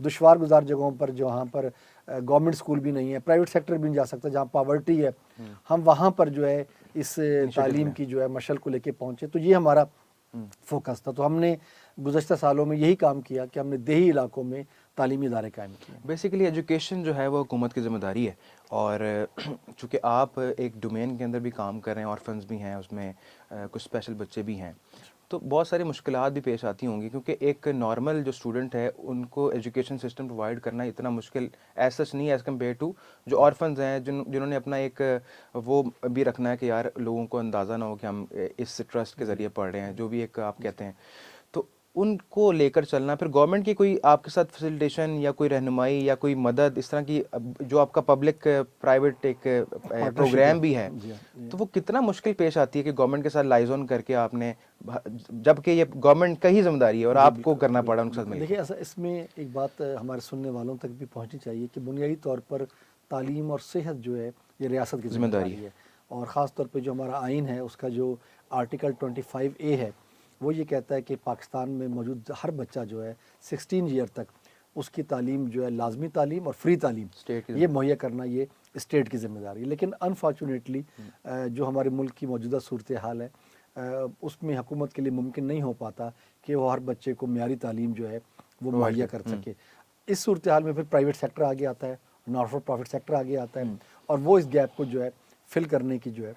دشوار گزار جگہوں پر جہاں پر گورنمنٹ اسکول بھی نہیں ہے, پرائیویٹ سیکٹر بھی نہیں جا سکتا, جہاں پاورٹی ہے, ہم وہاں پر جو ہے اس تعلیم کی جو ہے مشعل کو لے کے پہنچے. تو یہ ہمارا فوکس تھا. تو ہم نے گزشتہ سالوں میں یہی کام کیا کہ ہم نے دیہی علاقوں میں تعلیمی ادارے قائم کیے. بیسیکلی ایجوکیشن جو ہے وہ حکومت کی ذمہ داری ہے, اور چونکہ آپ ایک ڈومین کے اندر بھی کام کر رہے ہیں, آرفنز بھی ہیں اس میں, کچھ اسپیشل بچے بھی ہیں, تو بہت ساری مشکلات بھی پیش آتی ہوں گی, کیونکہ ایک نارمل جو اسٹوڈنٹ ہے ان کو ایجوکیشن سسٹم پرووائڈ کرنا اتنا مشکل ایز سچ نہیں ایز کمپیئر ٹو جو آرفنز ہیں جنہوں نے اپنا ایک وہ بھی رکھنا ہے کہ یار لوگوں کو اندازہ نہ ہو کہ ہم اس ٹرسٹ کے ذریعے پڑھ رہے ہیں, جو بھی ایک آپ کہتے ہیں, تو ان کو لے کر چلنا. پھر گورنمنٹ کی کوئی آپ کے ساتھ فیسیلیٹیشن یا کوئی رہنمائی یا کوئی مدد اس طرح کی, جو آپ کا پبلک پرائیویٹ ایک پروگرام بھی ہے, تو وہ کتنا مشکل پیش آتی ہے کہ گورنمنٹ کے ساتھ لائزون کر کے آپ نے, جبکہ یہ گورنمنٹ کا ہی ذمہ داری ہے اور آپ کو کرنا پڑا ان کے ساتھ مل کے. دیکھیے ایسا اس میں ایک بات ہمارے سننے والوں تک بھی پہنچنی چاہیے کہ بنیادی طور پر تعلیم اور صحت جو ہے یہ ریاست کی ذمہ داری ہے, اور خاص طور پہ جو ہمارا آئین ہے اس کا جو آرٹیکل 25A ہے وہ یہ کہتا ہے کہ پاکستان میں موجود ہر بچہ جو ہے 16 ایئر تک اس کی تعلیم جو ہے لازمی تعلیم اور فری تعلیم یہ مہیا کرنا یہ اسٹیٹ کی ذمہ داری ہے. لیکن انفارچونیٹلی جو ہمارے ملک کی موجودہ صورتحال ہے اس میں حکومت کے لیے ممکن نہیں ہو پاتا کہ وہ ہر بچے کو معیاری تعلیم جو ہے وہ مہیا کر سکے. اس صورتحال میں پھر پرائیویٹ سیکٹر آگے آتا ہے, نان فار پروفٹ سیکٹر آگے آتا ہے, اور وہ اس گیپ کو جو ہے فل کرنے کی جو ہے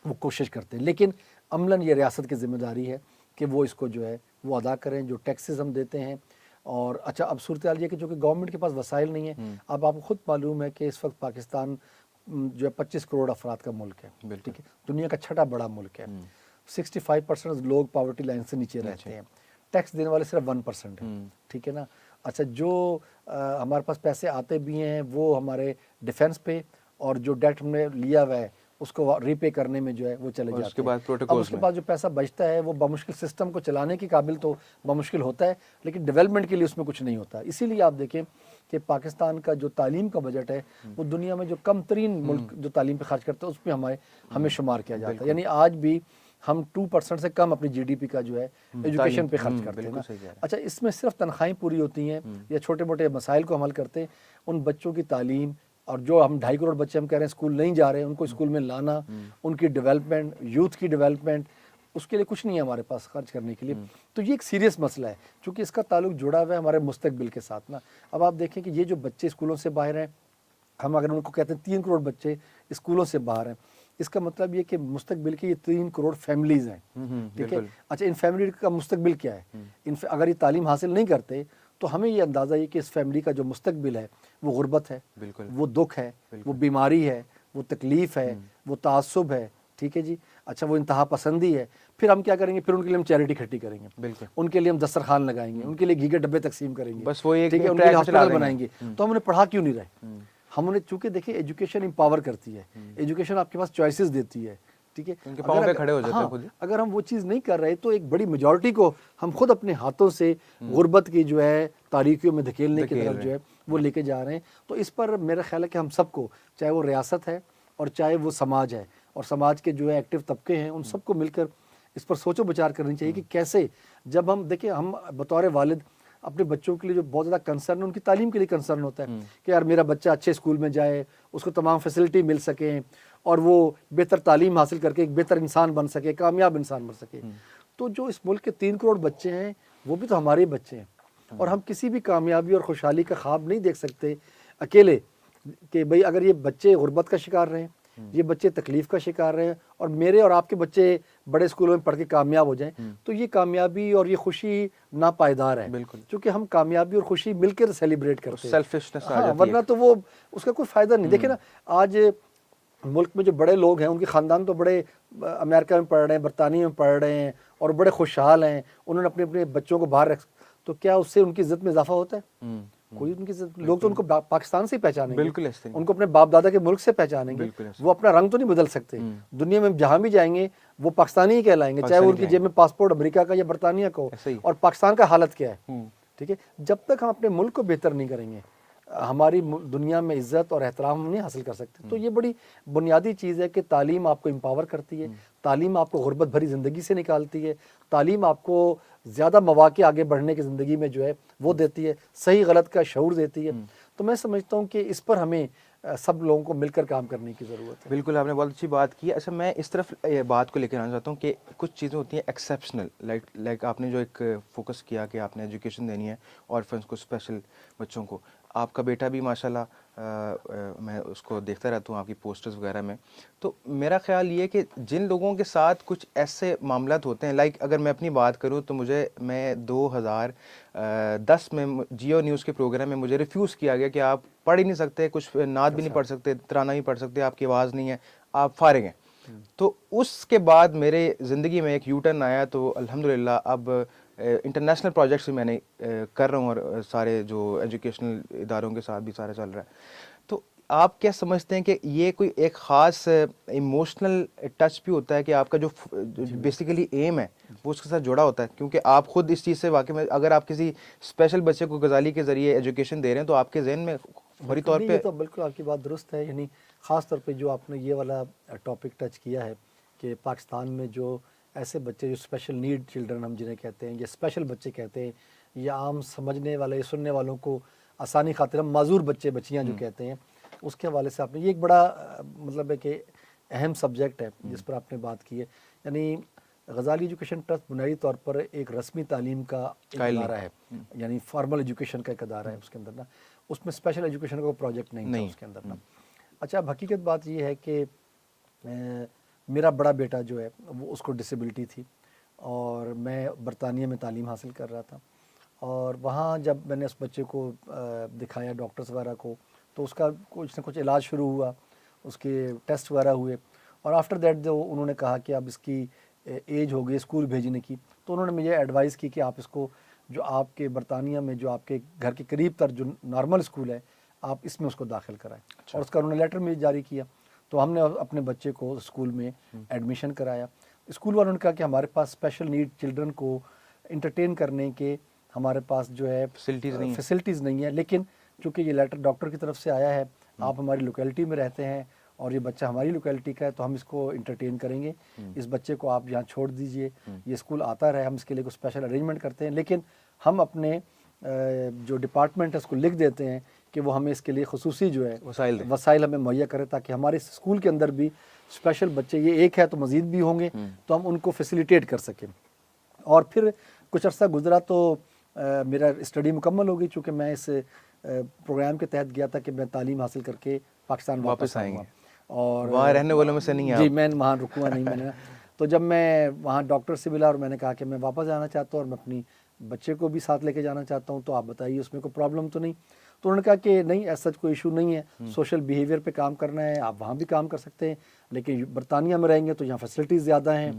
وہ کوشش کرتے ہیں. لیکن عملاً یہ ریاست کی ذمہ داری ہے کہ وہ اس کو جو ہے وہ ادا کریں, جو ٹیکسز ہم دیتے ہیں. اور اچھا اب صورتحال یہ کہ جو کہ گورنمنٹ کے پاس وسائل نہیں ہیں. اب آپ کو خود معلوم ہے کہ اس وقت پاکستان جو ہے 25 کروڑ افراد کا ملک ہے, ٹھیک ہے, دنیا کا چھٹا بڑا ملک ہے. 65% لوگ پاورٹی لائن سے نیچے رہتے ہیں, ٹیکس دینے والے صرف 1% ہیں, ٹھیک ہے نا. اچھا جو ہمارے پاس پیسے آتے بھی ہیں وہ ہمارے ڈیفنس پہ, اور جو ڈیٹ ہم نے لیا ہوا ہے اس کو ری پے کرنے میں جو ہے وہ چلے جاتے ہیں. اب اس کے بعد جو پیسہ بچتا ہے وہ بمشکل سسٹم کو چلانے کے قابل تو بمشکل ہوتا ہے, لیکن ڈیولپمنٹ کے لیے اس میں کچھ نہیں ہوتا. اسی لیے آپ دیکھیں کہ پاکستان کا جو تعلیم کا بجٹ ہے وہ دنیا میں جو کم ترین ملک جو تعلیم پہ خرچ کرتا ہے اس میں ہمیں شمار کیا جاتا ہے. یعنی آج بھی ہم 2% سے کم اپنی GDP کا جو ہے ایجوکیشن پہ خرچ کرتے ہیں. اچھا اس میں صرف تنخواہیں پوری ہوتی ہیں یا چھوٹے موٹے مسائل کو حل کرتے ہیں. ان بچوں کی تعلیم, اور جو ہم 2.5 کروڑ بچے ہم کہہ رہے ہیں اسکول نہیں جا رہے ہیں, ان کو اسکول میں لانا, ان کی ڈیولپمنٹ, یوتھ کی ڈیولپمنٹ, اس کے لیے کچھ نہیں ہے ہمارے پاس خرچ کرنے کے لیے. تو یہ ایک سیریس مسئلہ ہے چونکہ اس کا تعلق جڑا ہوا ہے ہمارے مستقبل کے ساتھ نا. اب آپ دیکھیں کہ یہ جو بچے اسکولوں سے باہر ہیں, ہم اگر ان کو کہتے ہیں 3 کروڑ بچے اسکولوں سے باہر ہیں, اس کا مطلب یہ کہ مستقبل کے یہ 3 کروڑ فیملیز ہیں, ٹھیک ہے. اچھا ان فیملی کا مستقبل کیا ہے؟ اگر یہ تعلیم حاصل نہیں کرتے تو ہمیں یہ اندازہ یہ کہ اس فیملی کا جو مستقبل ہے وہ غربت ہے, وہ دکھ ہے, وہ بیماری ہے, وہ تکلیف ہے, وہ تعصب ہے, ٹھیک ہے جی. اچھا وہ انتہا پسندی ہے. پھر ہم کیا کریں گے؟ پھر ان کے لیے ہم چیریٹی اکٹھی کریں گے, ان کے لیے ہم دسترخوان لگائیں گے, ان کے لیے گھی کے ڈبے تقسیم کریں گے, بس وہ ایک ٹھیک ہے, ان کے لیے ہاسپٹل بنائیں گے. تو ہم انہیں پڑھا کیوں نہیں رہے؟ ہم انہیں چونکہ دیکھیں ایجوکیشن امپاور کرتی ہے, ایجوکیشن آپ کے پاس چوائسیز دیتی ہے, ٹھیک ہے. اگر ہم وہ چیز نہیں کر رہے تو ایک بڑی میجورٹی کو ہم خود اپنے ہاتھوں سے غربت کی جو ہے تاریکیوں میں دھکیلنے کی طرف جو ہے وہ لے کے جا رہے ہیں. تو اس پر میرا خیال ہے کہ ہم سب کو, چاہے وہ ریاست ہے اور چاہے وہ سماج ہے اور سماج کے جو ہے ایکٹیو طبقے ہیں, ان سب کو مل کر اس پر سوچ و بچار کرنی چاہیے کہ کیسے, جب ہم دیکھیں ہم بطور والد اپنے بچوں کے لیے جو بہت زیادہ کنسرن ہے ان کی تعلیم کے لیے کنسرن ہوتا ہے کہ یار میرا بچہ اچھے اسکول میں جائے, اس کو تمام فیسلٹی مل سکیں اور وہ بہتر تعلیم حاصل کر کے ایک بہتر انسان بن سکے, کامیاب انسان بن سکے. تو جو اس ملک کے 3 کروڑ بچے ہیں وہ بھی تو ہمارے بچے ہیں, اور ہم کسی بھی کامیابی اور خوشحالی کا خواب نہیں دیکھ سکتے اکیلے کہ بھئی اگر یہ بچے غربت کا شکار رہے, یہ بچے تکلیف کا شکار رہے اور میرے اور آپ کے بچے بڑے اسکولوں میں پڑھ کے کامیاب ہو جائیں, تو یہ کامیابی اور یہ خوشی ناپائیدار ہے. کیونکہ ہم کامیابی اور خوشی مل کر سیلیبریٹ کرتے ہیں, ورنہ تو وہ اس کا کوئی فائدہ نہیں. دیکھیں نا آج ملک میں جو بڑے لوگ ہیں ان کے خاندان تو بڑے امریکہ میں پڑھ رہے ہیں, برطانیہ میں پڑھ رہے ہیں اور بڑے خوشحال ہیں, انہوں نے اپنے اپنے بچوں کو باہر رکھ, تو کیا اس سے ان کی عزت میں اضافہ ہوتا ہے؟ کوئی ان کی لوگ تو ان کو پاکستان سے ہی پہچانیں گے, ان کو اپنے باپ دادا کے ملک سے پہچانیں گے, وہ اپنا رنگ تو نہیں بدل سکتے. دنیا میں جہاں بھی جائیں گے وہ پاکستانی ہی کہلائیں گے, چاہے وہ ان کی جیب میں پاسپورٹ امریکہ کا یا برطانیہ کا ہو. اور پاکستان کا حالت کیا ہے, ٹھیک ہے. جب تک ہم اپنے ملک کو بہتر نہیں کریں گے ہماری دنیا میں عزت اور احترام نہیں حاصل کر سکتے. تو یہ بڑی بنیادی چیز ہے کہ تعلیم آپ کو امپاور کرتی ہے, تعلیم آپ کو غربت بھری زندگی سے نکالتی ہے, تعلیم آپ کو زیادہ مواقع آگے بڑھنے کی زندگی میں جو ہے وہ دیتی ہے، صحیح غلط کا شعور دیتی ہے. تو میں سمجھتا ہوں کہ اس پر ہمیں سب لوگوں کو مل کر کام کرنے کی ضرورت ہے. بالکل، آپ نے بہت اچھی بات کی. اچھا، میں اس طرف بات کو لے کر آنا چاہتا ہوں کہ کچھ چیزیں ہوتی ہیں ایکسیپشنل، لائک آپ نے جو ایک فوکس کیا کہ آپ نے ایجوکیشن دینی ہے آرفنس کو، اسپیشل بچوں کو. آپ کا بیٹا بھی ماشاءاللہ میں اس کو دیکھتا رہتا ہوں آپ کی پوسٹرز وغیرہ میں. تو میرا خیال یہ ہے کہ جن لوگوں کے ساتھ کچھ ایسے معاملات ہوتے ہیں، لائک اگر میں اپنی بات کروں تو میں 2010 میں جیو نیوز کے پروگرام میں مجھے ریفیوز کیا گیا کہ آپ پڑھ ہی نہیں سکتے، کچھ نعت بھی نہیں پڑھ سکتے، ترانہ نہیں پڑھ سکتے، آپ کی آواز نہیں ہے، آپ فارغ ہیں. تو اس کے بعد میرے زندگی میں ایک یو ٹرن آیا. تو الحمدللہ اب انٹرنیشنل پروجیکٹس بھی میں نے کر رہا ہوں، اور سارے جو ایجوکیشنل اداروں کے ساتھ بھی سارا چل رہا ہے. تو آپ کیا سمجھتے ہیں کہ یہ کوئی ایک خاص ایموشنل ٹچ بھی ہوتا ہے کہ آپ کا جو بیسیکلی ایم ہے وہ اس کے ساتھ جڑا ہوتا ہے؟ کیونکہ آپ خود اس چیز سے واقع میں، اگر آپ کسی اسپیشل بچے کو غزالی کے ذریعے ایجوکیشن دے رہے ہیں تو آپ کے ذہن میں فوری طور پہ. یہ تو بالکل آپ کی بات درست ہے. یعنی خاص طور پہ جو آپ نے یہ والا ٹاپک ٹچ کیا ہے کہ پاکستان میں جو ایسے بچے جو اسپیشل نیڈ چلڈرن ہم جنہیں کہتے ہیں، یا اسپیشل بچے کہتے ہیں، یا عام سمجھنے والے سننے والوں کو آسانی خاطر ہم معذور بچے بچیاں جو کہتے ہیں، اس کے حوالے سے آپ نے یہ ایک بڑا مطلب ہے کہ اہم سبجیکٹ ہے جس پر آپ نے بات کی ہے. یعنی غزالی ایجوکیشن ٹرسٹ بنیادی طور پر ایک رسمی تعلیم کا ایک ادارہ ہے، یعنی فارمل ایجوکیشن کا ایک ادارہ ہے. اس کے اندر نا اس میں اسپیشل ایجوکیشن کا کوئی پروجیکٹ نہیں تھا اس کے اندر نا. اچھا، اب حقیقت بات یہ ہے کہ میرا بڑا بیٹا جو ہے وہ اس کو ڈسیبلٹی تھی، اور میں برطانیہ میں تعلیم حاصل کر رہا تھا. اور وہاں جب میں نے اس بچے کو دکھایا ڈاکٹرز وغیرہ کو، تو اس کا کچھ نہ کچھ علاج شروع ہوا، اس کے ٹیسٹ وغیرہ ہوئے، اور آفٹر دیٹ جو انہوں نے کہا کہ اب اس کی ایج ہو گئی اسکول بھیجنے کی، تو انہوں نے مجھے ایڈوائز کی کہ آپ اس کو جو آپ کے برطانیہ میں جو آپ کے گھر کے قریب تر جو نارمل اسکول ہے آپ اس میں اس کو داخل کرائیں. اور اس کا انہوں نے لیٹر مجھے جاری کیا. تو ہم نے اپنے بچے کو اسکول میں ایڈمیشن کرایا. اسکول والوں نے کہا کہ ہمارے پاس اسپیشل نیڈ چلڈرن کو انٹرٹین کرنے کے ہمارے پاس جو ہے فیسلٹیز نہیں ہے، لیکن چونکہ یہ لیٹر ڈاکٹر کی طرف سے آیا ہے، آپ ہماری لوکیلٹی میں رہتے ہیں اور یہ بچہ ہماری لوکیلٹی کا ہے، تو ہم اس کو انٹرٹین کریں گے. اس بچے کو آپ یہاں چھوڑ دیجئے، یہ اسکول آتا رہے، ہم اس کے لیے کوئی اسپیشل ارینجمنٹ کرتے ہیں، لیکن ہم اپنے جو ڈپارٹمنٹ ہے اس کو لکھ دیتے ہیں کہ وہ ہمیں اس کے لیے خصوصی جو ہے وسائل ہمیں مہیا کرے، تاکہ ہمارے اسکول کے اندر بھی اسپیشل بچے، یہ ایک ہے تو مزید بھی ہوں گے، تو ہم ان کو فیسیلیٹیٹ کر سکیں. اور پھر کچھ عرصہ گزرا تو میرا اسٹڈی مکمل ہو گئی، چونکہ میں اس پروگرام کے تحت گیا تھا کہ میں تعلیم حاصل کر کے پاکستان واپس آئیں گا، اور وہاں رہنے والوں میں سے نہیں جی میں وہاں رکوں نہیں میں نے. تو جب میں وہاں ڈاکٹر سے ملا اور میں نے کہا کہ میں واپس جانا چاہتا ہوں اور میں اپنی بچے کو بھی ساتھ لے کے جانا چاہتا ہوں، تو آپ بتائیے اس میں کوئی پرابلم تو نہیں؟ تو انہوں نے کہا کہ نہیں، ایسا کوئی ایشو نہیں ہے، سوشل بیہیویئر پہ کام کرنا ہے آپ وہاں بھی کام کر سکتے ہیں، لیکن برطانیہ میں رہیں گے تو یہاں فیسلٹیز زیادہ ہیں،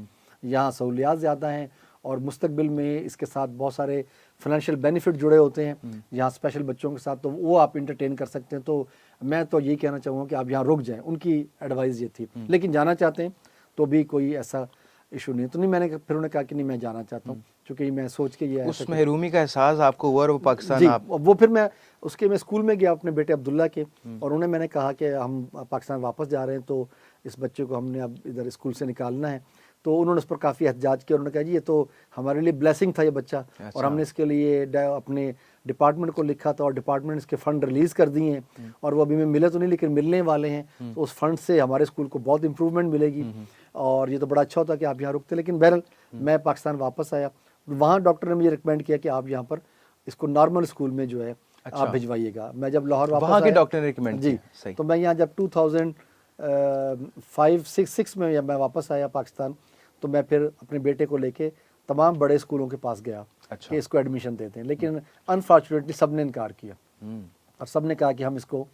یہاں سہولیات زیادہ ہیں، اور مستقبل میں اس کے ساتھ بہت سارے فائنینشیل بینیفٹ جڑے ہوتے ہیں یہاں اسپیشل بچوں کے ساتھ، تو وہ آپ انٹرٹین کر سکتے ہیں. تو میں تو یہی کہنا چاہوں گا کہ آپ یہاں رک جائیں. ان کی ایڈوائز یہ تھی، لیکن جانا چاہتے ہیں تو بھی کوئی ایسا ایشو نہیں. تو نہیں، میں نے پھر انہوں نے کہا کہ نہیں میں جانا چاہتا ہوں، چونکہ میں سوچ کے یہ اس محرومی کا احساس آپ کو ہوا اور وہ پاکستان جی وہ پھر میں اس کے میں اسکول میں گیا اپنے بیٹے عبداللہ کے، اور انہیں میں نے کہا کہ ہم پاکستان واپس جا رہے ہیں تو اس بچے کو ہم نے اب ادھر اسکول سے نکالنا ہے. تو انہوں نے اس پر کافی احتجاج کیا. انہوں نے کہا جی یہ تو ہمارے لیے بلیسنگ تھا یہ بچہ، اور ہم نے اس کے لیے اپنے ڈپارٹمنٹ کو لکھا تھا، اور ڈپارٹمنٹ اس کے فنڈ ریلیز کر دیے ہیں، اور وہ ابھی میں ملے تو نہیں لیکن ملنے والے ہیں. تو اس فنڈ سے ہمارے اسکول کو بہت امپروومنٹ ملے گی، اور یہ تو بڑا اچھا ہوتا کہ آپ یہاں رکتے. لیکن بہرحال میں پاکستان واپس آیا. وہاں ڈاکٹر نے مجھے ریکمینڈ کیا کہ آپ یہاں پر اس کو نارمل اسکول میں جو ہے آپ بھجوائیے گا. میں جب لاہور واپس وہاں کے ڈاکٹر نے ریکمینڈ جی تو میں یہاں جب 2005-6 میں میں واپس آیا پاکستان، تو میں پھر اپنے بیٹے کو لے کے تمام بڑے اسکولوں کے پاس گیا کہ اس کو ایڈمیشن دیتے ہیں، لیکن انفارچونیٹلی سب نے انکار کیا، اور سب نے کہا کہ ہم اس کو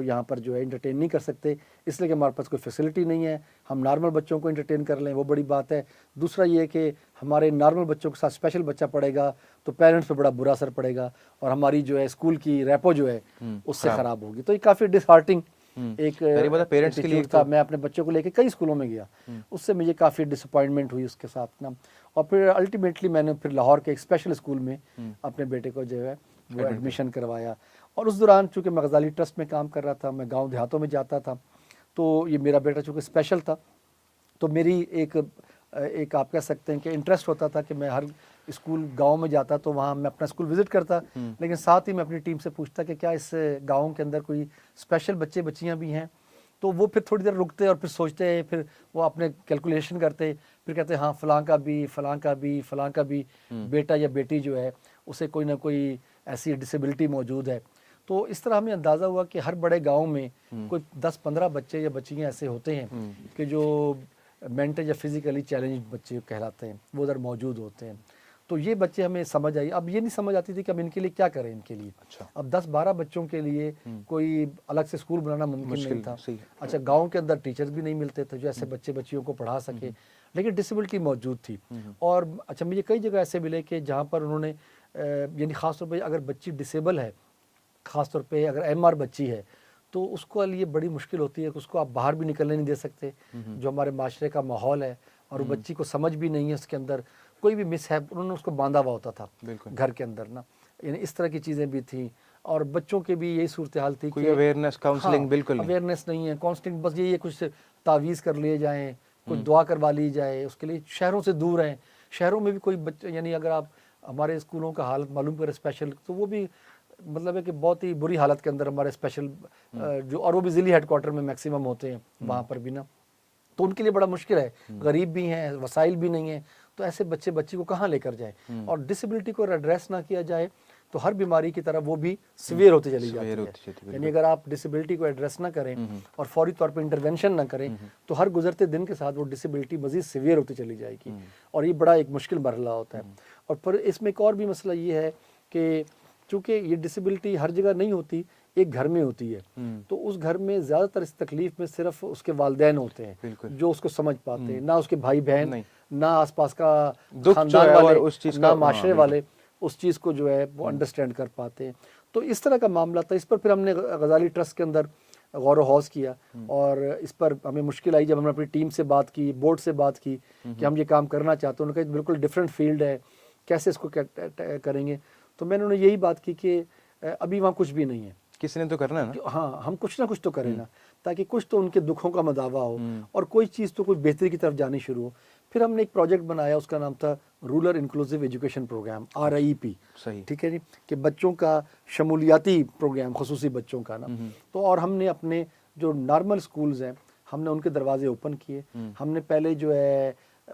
یہاں پر جو ہے انٹرٹین نہیں کر سکتے، اس لیے کہ ہمارے پاس کوئی فیسلٹی نہیں ہے. ہم نارمل بچوں کو انٹرٹین کر لیں وہ بڑی بات ہے، دوسرا یہ کہ ہمارے نارمل بچوں کے ساتھ اسپیشل بچہ پڑھے گا تو پیرنٹس پہ بڑا برا اثر پڑے گا، اور ہماری جو ہے اسکول کی ریپو جو ہے اس سے خراب ہوگی. تو یہ کافی ڈس ہارٹنگ ایک پیرنٹس کے لیے تھا. میں اپنے بچوں کو لے کے کئی اسکولوں میں گیا، اس سے مجھے کافی ڈس اپوائنٹمنٹ ہوئی اس کے ساتھ نا. اور پھر الٹیمیٹلی میں نے پھر لاہور کے ایک اسپیشل اسکول میں اپنے بیٹے کو جو ہے وہ ایڈمیشن کروایا. اور اس دوران چونکہ میں غزالی ٹرسٹ میں کام کر رہا تھا، میں گاؤں دیہاتوں میں جاتا تھا، تو یہ میرا بیٹا چونکہ اسپیشل تھا، تو میری ایک آپ کہہ سکتے ہیں کہ انٹرسٹ ہوتا تھا کہ میں ہر اسکول گاؤں میں جاتا تو وہاں میں اپنا اسکول وزٹ کرتا، لیکن ساتھ ہی میں اپنی ٹیم سے پوچھتا کہ کیا اس گاؤں کے اندر کوئی اسپیشل بچے بچیاں بھی ہیں، تو وہ پھر تھوڑی دیر رکتے اور پھر سوچتے ہیں، پھر وہ اپنے کیلکولیشن کرتے، پھر کہتے ہیں ہاں فلاں کا بھی فلاں کا بھی فلاں کا بھی بیٹا یا بیٹی جو ہے اسے کوئی نہ کوئی ایسی ڈسیبلٹی موجود ہے۔ تو اس طرح ہمیں اندازہ ہوا کہ ہر بڑے گاؤں میں کوئی 10-15 بچے یا بچیاں ایسے ہوتے ہیں کہ جو مینٹل یا فزیکلی چیلنج بچے کہلاتے ہیں، وہ ادھر موجود ہوتے ہیں۔ تو یہ بچے ہمیں سمجھ آئی، اب یہ نہیں سمجھ آتی تھی کہ اب ان کے لیے کیا کریں، ان کے لیے اب 10-12 بچوں کے لیے کوئی الگ سے اسکول بنانا ممکن نہیں تھا۔ اچھا گاؤں کے اندر ٹیچرز بھی نہیں ملتے تھے جو ایسے بچے بچیوں کو پڑھا سکے، لیکن ڈسیبلٹی موجود تھی۔ اور اچھا مجھے کئی جگہ ایسے ملے کہ جہاں پر انہوں نے یعنی خاص طور پہ اگر بچی ڈسیبل ہے، خاص طور پہ اگر ایم آر بچی ہے، تو اس کو لیے بڑی مشکل ہوتی ہے کہ اس کو آپ باہر بھی نکلنے نہیں دے سکتے، جو ہمارے معاشرے کا ماحول ہے، اور وہ بچی کو سمجھ بھی نہیں ہے اس کے اندر کوئی بھی مس ہے، انہوں نے اس کو باندھا ہوا ہوتا تھا گھر کے اندر نا، یعنی اس طرح کی چیزیں بھی تھیں۔ اور بچوں کے بھی یہی صورتحال تھی کہ اویئرنیس کاؤنسلنگ بالکل نہیں، اویئرنیس نہیں ہے، کاؤنسلنگ بس یہی ہے کچھ تعویذ کر لیے جائیں، کچھ دعا کروا لی جائے، اس کے لیے شہروں سے دور ہیں۔ شہروں میں بھی کوئی بچے، یعنی اگر آپ ہمارے اسکولوں کا حالت معلوم کریں اسپیشل، تو وہ بھی مطلب ہے کہ بہت ہی بری حالت کے اندر ہمارے اسپیشل جو، اور وہ بھی ضلعی ہیڈ کوارٹر میں میکسیمم ہوتے ہیں وہاں پر بھی نا، تو ان کے لیے بڑا مشکل ہے، غریب بھی ہیں، وسائل بھی نہیں ہیں، تو ایسے بچے بچی کو کہاں لے کر جائیں، اور ڈسیبلٹی کو ایڈریس نہ کیا جائے تو ہر بیماری کی طرح وہ بھی سیویئر ہوتی چلی جاتی ہے۔ یعنی اگر آپ ڈسیبلٹی کو ایڈریس نہ کریں اور فوری طور پہ انٹرونشن نہ کریں تو ہر گزرتے دن کے ساتھ وہ ڈسیبلٹی مزید سیویئر ہوتی چلی جائے گی، اور یہ بڑا ایک مشکل مرحلہ ہوتا ہے۔ اور پھر اس میں ایک اور بھی مسئلہ یہ ہے کہ چونکہ یہ ڈسیبلٹی ہر جگہ نہیں ہوتی، ایک گھر میں ہوتی ہے، تو اس گھر میں زیادہ تر اس تکلیف میں صرف اس کے والدین ہوتے ہیں جو اس کو سمجھ پاتے ہیں، نہ اس کے بھائی بہن، نہ آس پاس کا خاندان والے، نہ معاشرے والے اس چیز کو جو ہے وہ انڈرسٹینڈ کر پاتے ہیں۔ تو اس طرح کا معاملہ تھا۔ اس پر پھر ہم نے غزالی ٹرسٹ کے اندر غور و خوض کیا، اور اس پر ہمیں مشکل آئی جب ہم نے اپنی ٹیم سے بات کی، بورڈ سے بات کی کہ ہم یہ کام کرنا چاہتے ہیں، انہوں نے کہا بالکل ڈفرینٹ فیلڈ ہے، کیسے اس کو کریں گے؟ تو میں نے انہیں یہی بات کی کہ ابھی وہاں کچھ بھی نہیں ہے، کسی نے تو کرنا ہے نا، ہاں ہم کچھ نہ کچھ تو کریں نا، تاکہ کچھ تو ان کے دکھوں کا مداوع ہو اور کوئی چیز تو کچھ بہتری کی طرف جانی شروع ہو۔ پھر ہم نے ایک پروجیکٹ بنایا، اس کا نام تھا rural inclusive education programme, RIEP، ٹھیک ہے جی، کہ بچوں کا شمولیاتی پروگرام، خصوصی بچوں کا نا۔ تو اور ہم نے اپنے جو نارمل سکولز ہیں ہم نے ان کے دروازے اوپن کیے۔ ہم نے پہلے جو ہے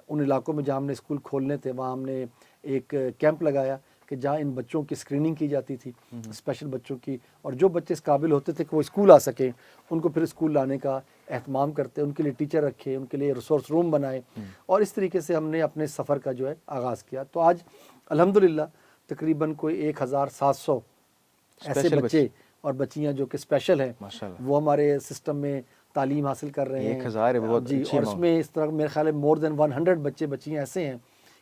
ان علاقوں میں جہاں ہم نے اسکول کھولنے تھے وہاں ہم نے ایک کیمپ لگایا کہ جہاں ان بچوں کی اسکریننگ کی جاتی تھی، اسپیشل بچوں کی، اور جو بچے اس قابل ہوتے تھے کہ وہ اسکول آ سکیں ان کو پھر اسکول لانے کا اہتمام کرتے، ان کے لیے ٹیچر رکھے، ان کے لیے ریسورس روم بنائے، اور اس طریقے سے ہم نے اپنے سفر کا جو ہے آغاز کیا۔ تو آج الحمدللہ تقریباً کوئی 1700 ایسے بچے اور بچیاں جو کہ اسپیشل ہیں وہ ہمارے سسٹم میں تعلیم حاصل کر رہے ہیں۔ 1000 بہت جی، اور اس میں اس طرح میرے خیال ہے مور دین 100 بچے بچیاں ایسے ہیں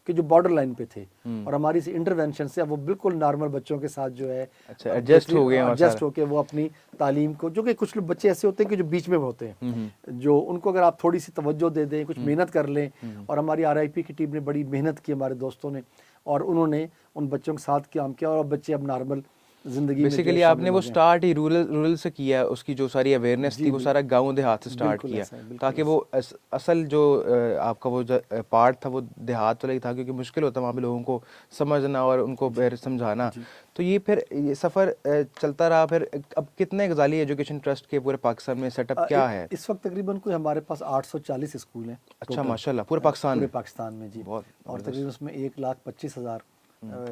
کہ جو بارڈر لائن پہ تھے، اور ہماری اس انٹرونشن سے اب وہ بالکل نارمل بچوں کے ساتھ جو ہے ایڈجسٹ ہو گئے ہیں، ایڈجسٹ ہو کے وہ اپنی تعلیم کو، جو کہ کچھ لوگ بچے ایسے ہوتے ہیں کہ جو بیچ میں ہوتے ہیں، جو ان کو اگر آپ تھوڑی سی توجہ دے دیں، کچھ محنت کر لیں، اور ہماری RIP کی ٹیم نے بڑی محنت کی، ہمارے دوستوں نے، اور انہوں نے ان بچوں کے ساتھ کام کیا، اور بچے اب نارمل زندگی میں بیسیکلی آپ نے وہ سٹارٹ ہی رورل سے کیا، اس کی جو ساری اویئرنیس تھی وہ سارا گاؤں دیہات سے سٹارٹ کیا، تاکہ وہ اصل جو آپ کا وہ پارٹ تھا وہ دیہات والا ہی تھا، کیونکہ مشکل ہوتا وہاں پہ لوگوں کو سمجھنا اور ان کو سمجھانا۔ تو یہ پھر یہ سفر چلتا رہا۔ پھر اب کتنے غزالی ایجوکیشن ٹرسٹ کے پورے پاکستان میں سیٹ اپ کیا ہے؟ اس وقت تقریباً کوئی ہمارے پاس 840 اسکول ہیں۔ اچھا ماشاءاللہ، پورے پاکستان میں جی، اور تقریباً اس میں 1,25,000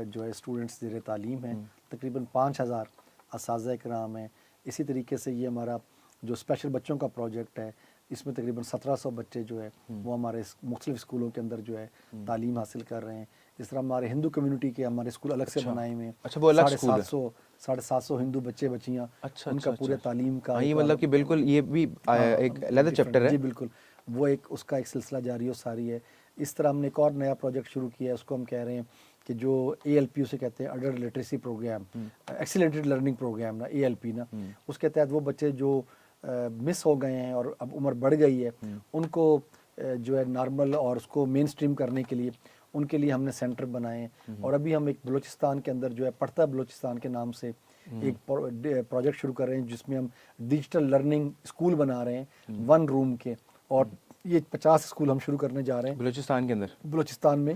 جو ہے اسٹوڈنٹس زیر تعلیم ہیں، تقریباً 5,000 اساتذہ کرام ہیں۔ اسی طریقے سے یہ ہمارا جو اسپیشل بچوں کا پروجیکٹ ہے، اس میں تقریباً 1700 بچے جو ہے وہ ہمارے مختلف اسکولوں کے اندر جو ہے تعلیم حاصل کر رہے ہیں۔ اس طرح ہمارے ہندو کمیونٹی کے ہمارے اسکول الگ سے بنائے ہوئے ہیں، 750 ہندو بچے بچیاں، ان کا پورے تعلیم کا، یہ مطلب کہ بالکل یہ بھی ایک علیحدہ چیپٹر ہے۔ جی بالکل، وہ ایک اس کا ایک سلسلہ جاری و ساری ہے۔ اس طرح ہم نے ایک اور نیا پروجیکٹ شروع کیا ہے، اس کو ہم کہہ رہے ہیں کہ جو ALP اسے کہتے ہیں، adult literacy programme, accelerated learning programme نا، ALP نا، اس کے تحت وہ بچے جو مس ہو گئے ہیں اور اب عمر بڑھ گئی ہے، ان کو جو ہے نارمل اور اس کو مین اسٹریم کرنے کے لیے ان کے لیے ہم نے سینٹر بنائے ہیں۔ اور ابھی ہم ایک بلوچستان کے اندر جو ہے پڑھتا بلوچستان کے نام سے ایک پروجیکٹ شروع کر رہے ہیں، جس میں ہم ڈیجیٹل لرننگ اسکول بنا رہے ہیں 1 روم کے، اور یہ 50 اسکول ہم شروع کرنے جا رہے ہیں بلوچستان کے اندر، بلوچستان میں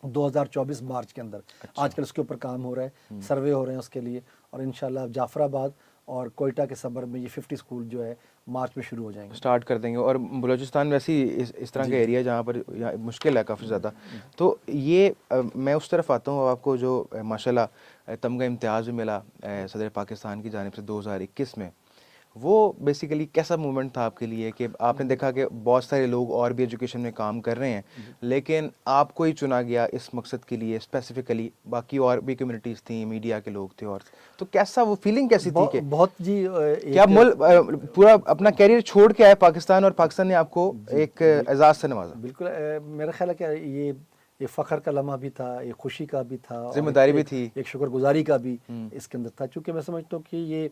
2024 مارچ کے اندر. آج کل اس کے اوپر کام ہو رہا ہے, سروے ہو رہے ہیں اس کے لیے, اور انشاءاللہ جعفر آباد اور کوئٹہ کے صبر میں یہ 50 اسکول جو ہے مارچ میں شروع ہو جائیں گے, اسٹارٹ کر دیں گے. اور بلوچستان ویسی اس طرح کا ایریا ہے جہاں پر مشکل ہے کافی زیادہ. تو یہ میں اس طرف آتا ہوں, آپ کو جو ماشاءاللہ تمغہ امتیاز بھی ملا صدر پاکستان کی جانب سے 2021 میں, وہ بیسیکلی کیسا مومنٹ تھا آپ کے لیے کہ آپ نے دیکھا کہ بہت سارے لوگ اور بھی ایجوکیشن میں کام کر رہے ہیں لیکن آپ کو ہی چنا گیا اس مقصد کے لیے اسپیسیفکلی, باقی اور بھی کمیونٹیز تھیں, میڈیا کے لوگ تھے, اور تو کیسا وہ فیلنگ کیسی تھی کہ بہت جی کیا ملک پورا اپنا کیریئر چھوڑ کے آئے پاکستان اور پاکستان نے آپ کو ایک اعزاز سے نوازا؟ بالکل میرا خیال ہے کہ یہ فخر کا لمحہ بھی تھا, ایک خوشی کا بھی تھا, ذمہ داری بھی تھی, ایک شکر گزاری کا بھی اس کے اندر تھا, چونکہ میں سمجھتا ہوں کہ یہ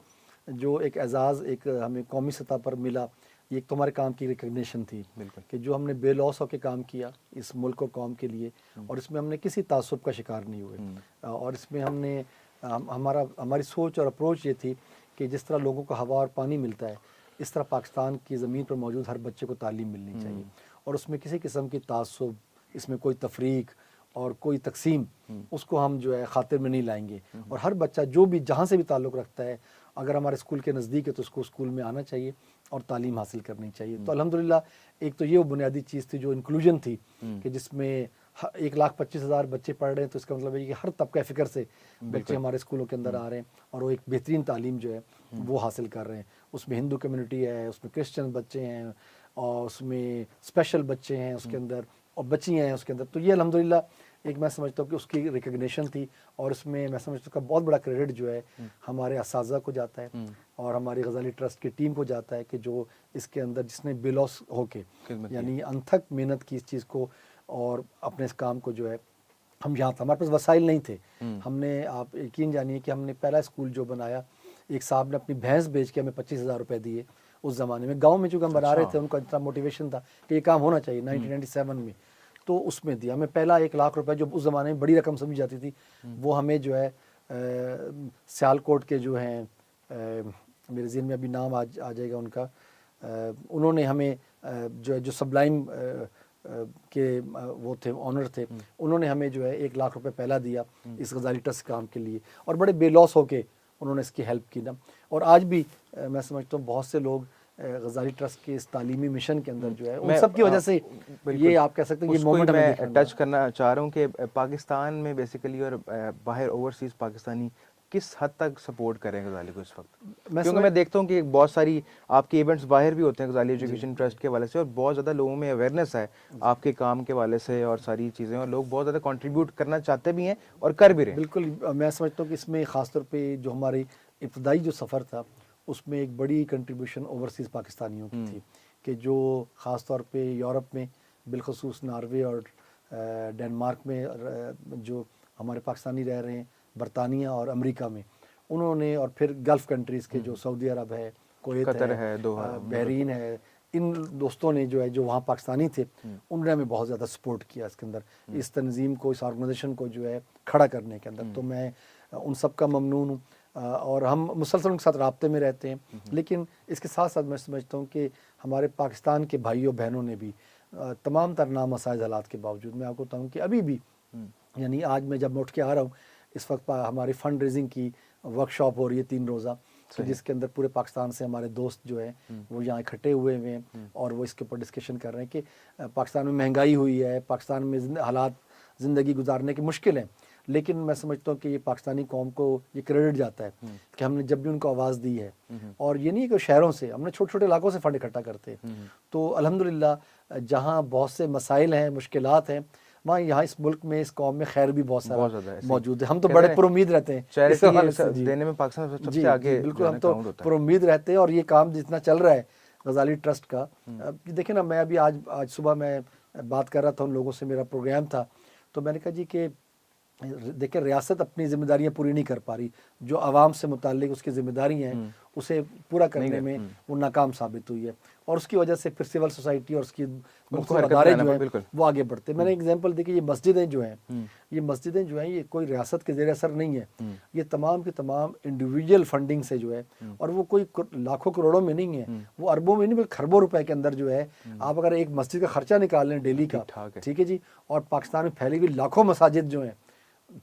جو ایک اعزاز ایک ہمیں قومی سطح پر ملا, یہ ایک تو ہمارے کام کی ریکگنیشن تھی کہ جو ہم نے بے لوس ہو کے کام کیا اس ملک اور قوم کے لیے, اور اس میں ہم نے کسی تعصب کا شکار نہیں ہوئے, اور اس میں ہم نے ہماری سوچ اور اپروچ یہ تھی کہ جس طرح لوگوں کو ہوا اور پانی ملتا ہے اس طرح پاکستان کی زمین پر موجود ہر بچے کو تعلیم ملنی چاہیے, اور اس میں کسی قسم کی تعصب, اس میں کوئی تفریق اور کوئی تقسیم اس کو ہم جو ہے خاطر میں نہیں لائیں گے, اور ہر بچہ جو بھی جہاں سے بھی تعلق رکھتا ہے اگر ہمارے اسکول کے نزدیک ہے تو اس کو اسکول میں آنا چاہیے اور تعلیم حاصل کرنی چاہیے. تو الحمدللہ ایک تو یہ بنیادی چیز تھی جو انکلوژن تھی کہ جس میں 1,25,000 بچے پڑھ رہے ہیں, تو اس کا مطلب ہے کہ ہر طبقہ فکر سے بچے ہمارے اسکولوں کے اندر آ رہے ہیں اور وہ ایک بہترین تعلیم جو ہے وہ حاصل کر رہے ہیں. اس میں ہندو کمیونٹی ہے, اس میں کرسچن بچے ہیں, اور اس میں اسپیشل بچے ہیں اس کے اندر, اور بچیاں ہیں اس کے اندر. تو یہ الحمدللہ ایک میں سمجھتا ہوں کہ اس کی ریکگنیشن تھی, اور اس میں سمجھتا ہوں کہ بہت بڑا کریڈٹ جو ہے ہمارے اساتذہ کو جاتا ہے اور ہماری غزالی ٹرسٹ کی ٹیم کو جاتا ہے کہ جو اس کے اندر جس نے بے لوث ہو کے یعنی انتھک محنت کی اس چیز کو اور اپنے اس کام کو جو ہے ہم یہاں تھا, ہمارے پاس وسائل نہیں تھے. ہم نے, آپ یقین جانیے کہ ہم نے پہلا اسکول جو بنایا, ایک صاحب نے اپنی بھینس بیچ کے ہمیں 25,000 روپے دیے اس زمانے میں, گاؤں میں چونکہ ہم بنا رہے تھے, ان کا اتنا موٹیویشن تھا کہ یہ کام ہونا چاہیے 1997 میں, تو اس میں دیا ہمیں پہلا 1,00,000 روپے, جو اس زمانے میں بڑی رقم سمجھی جاتی تھی, وہ ہمیں جو ہے سیالکوٹ کے جو ہیں, میرے ذہن میں ابھی نام آ جائے گا ان کا, انہوں نے ہمیں جو سبلائم کے وہ تھے, آنر تھے, انہوں نے ہمیں جو ہے 1,00,000 روپے پہلا دیا اس غزالی ٹرسٹ کام کے لیے, اور بڑے بے لوث ہو کے انہوں نے اس کی ہیلپ کی نا. اور آج بھی میں سمجھتا ہوں بہت سے لوگ غزالی ٹرسٹ کے اس تعلیمی مشن کے اندر جو ہے ان سب کی وجہ سے یہ آپ کہہ سکتے ہیں یہ مومنٹ میں ٹچ کرنا چاہ رہا ہوں کہ پاکستان میں بیسیکلی اور باہر اوورسیز پاکستانی کس حد تک سپورٹ کریں غزالی کو اس وقت, کیونکہ میں دیکھتا ہوں کہ بہت ساری آپ کے ایونٹس باہر بھی ہوتے ہیں غزالی ایجوکیشن ٹرسٹ کے حوالے سے, اور بہت زیادہ لوگوں میں اویئرنیس ہے آپ کے کام کے حوالے سے اور ساری چیزیں, اور لوگ بہت زیادہ کنٹریبیوٹ کرنا چاہتے بھی ہیں اور کر بھی رہے ہیں. بالکل, میں سمجھتا ہوں کہ اس میں خاص طور پہ جو ہماری ابتدائی جو سفر تھا اس میں ایک بڑی کنٹریبیوشن اوورسیز پاکستانیوں کی تھی کہ جو خاص طور پہ یورپ میں بالخصوص ناروے اور ڈنمارک میں جو ہمارے پاکستانی رہ رہے ہیں, برطانیہ اور امریکہ میں, انہوں نے, اور پھر گلف کنٹریز کے جو سعودی عرب ہے, کویت ہے, بحرین ہے, ان دوستوں نے جو ہے جو وہاں پاکستانی تھے انہوں نے ہمیں بہت زیادہ سپورٹ کیا اس کے اندر, اس تنظیم کو, اس آرگنائزیشن کو جو ہے کھڑا کرنے کے اندر. تو میں ان سب کا ممنون ہوں, اور ہم مسلسل ان کے ساتھ رابطے میں رہتے ہیں. لیکن اس کے ساتھ ساتھ میں سمجھتا ہوں کہ ہمارے پاکستان کے بھائیوں بہنوں نے بھی تمام تر نامساعد حالات کے باوجود, میں آپ کو بتاؤں کہ ابھی بھی یعنی آج میں جب اٹھ کے آ رہا ہوں اس وقت ہماری فنڈ ریزنگ کی ورکشاپ ہو رہی ہے 3 روزہ, جس کے اندر پورے پاکستان سے ہمارے دوست جو ہیں وہ یہاں اکٹھے ہوئے ہیں, اور وہ اس کے اوپر ڈسکشن کر رہے ہیں کہ پاکستان میں مہنگائی ہوئی ہے, پاکستان میں حالات زندگی گزارنے کی مشکل ہیں, لیکن میں سمجھتا ہوں کہ یہ پاکستانی قوم کو یہ کریڈٹ جاتا ہے کہ ہم نے جب بھی ان کو آواز دی ہے, اور یہ نہیں کہ شہروں سے, ہم نے چھوٹے چھوٹے علاقوں سے فنڈ اکٹھا کرتے ہیں. تو الحمدللہ جہاں بہت سے مسائل ہیں, مشکلات ہیں, وہاں یہاں اس ملک میں, اس قوم میں خیر بھی بہت سارا موجود ہے. ہم تو بڑے پر امید رہتے ہیں اس حوالے سے دینے میں پاکستان سب سے آگے, بالکل ہم تو پر امید رہتے ہیں. اور یہ کام جتنا چل رہا ہے غزالی ٹرسٹ کا, دیکھیں نا, میں ابھی آج صبح میں بات کر رہا تھا ان لوگوں سے, میرا پروگرام تھا, تو میں نے کہا جی کہ دیکھیں ریاست اپنی ذمہ داریاں پوری نہیں کر پا رہی، جو عوام سے متعلق اس کی ذمہ داری ہیں اسے پورا کرنے میں وہ ناکام ثابت ہوئی ہے، اور اس کی وجہ سے پھر سول سوسائٹی اور اس کی مختلف حرکت ادارے میں جو آنا ہیں وہ آگے بڑھتے ہیں۔ میں نے اگزامپل دی کہ یہ مسجدیں جو ہیں یہ کوئی ریاست کے زیر اثر نہیں ہے، یہ تمام کی تمام انڈیویجول فنڈنگ سے جو ہے، اور وہ کوئی لاکھوں کروڑوں میں نہیں ہے، وہ اربوں میں نہیں بلکہ خربوں روپے کے اندر جو ہے، آپ اگر ایک مسجد کا خرچہ نکال لیں ڈیلی کا، ٹھیک ہے جی، اور پاکستان میں پھیلی ہوئی لاکھوں مساجد جو ہیں،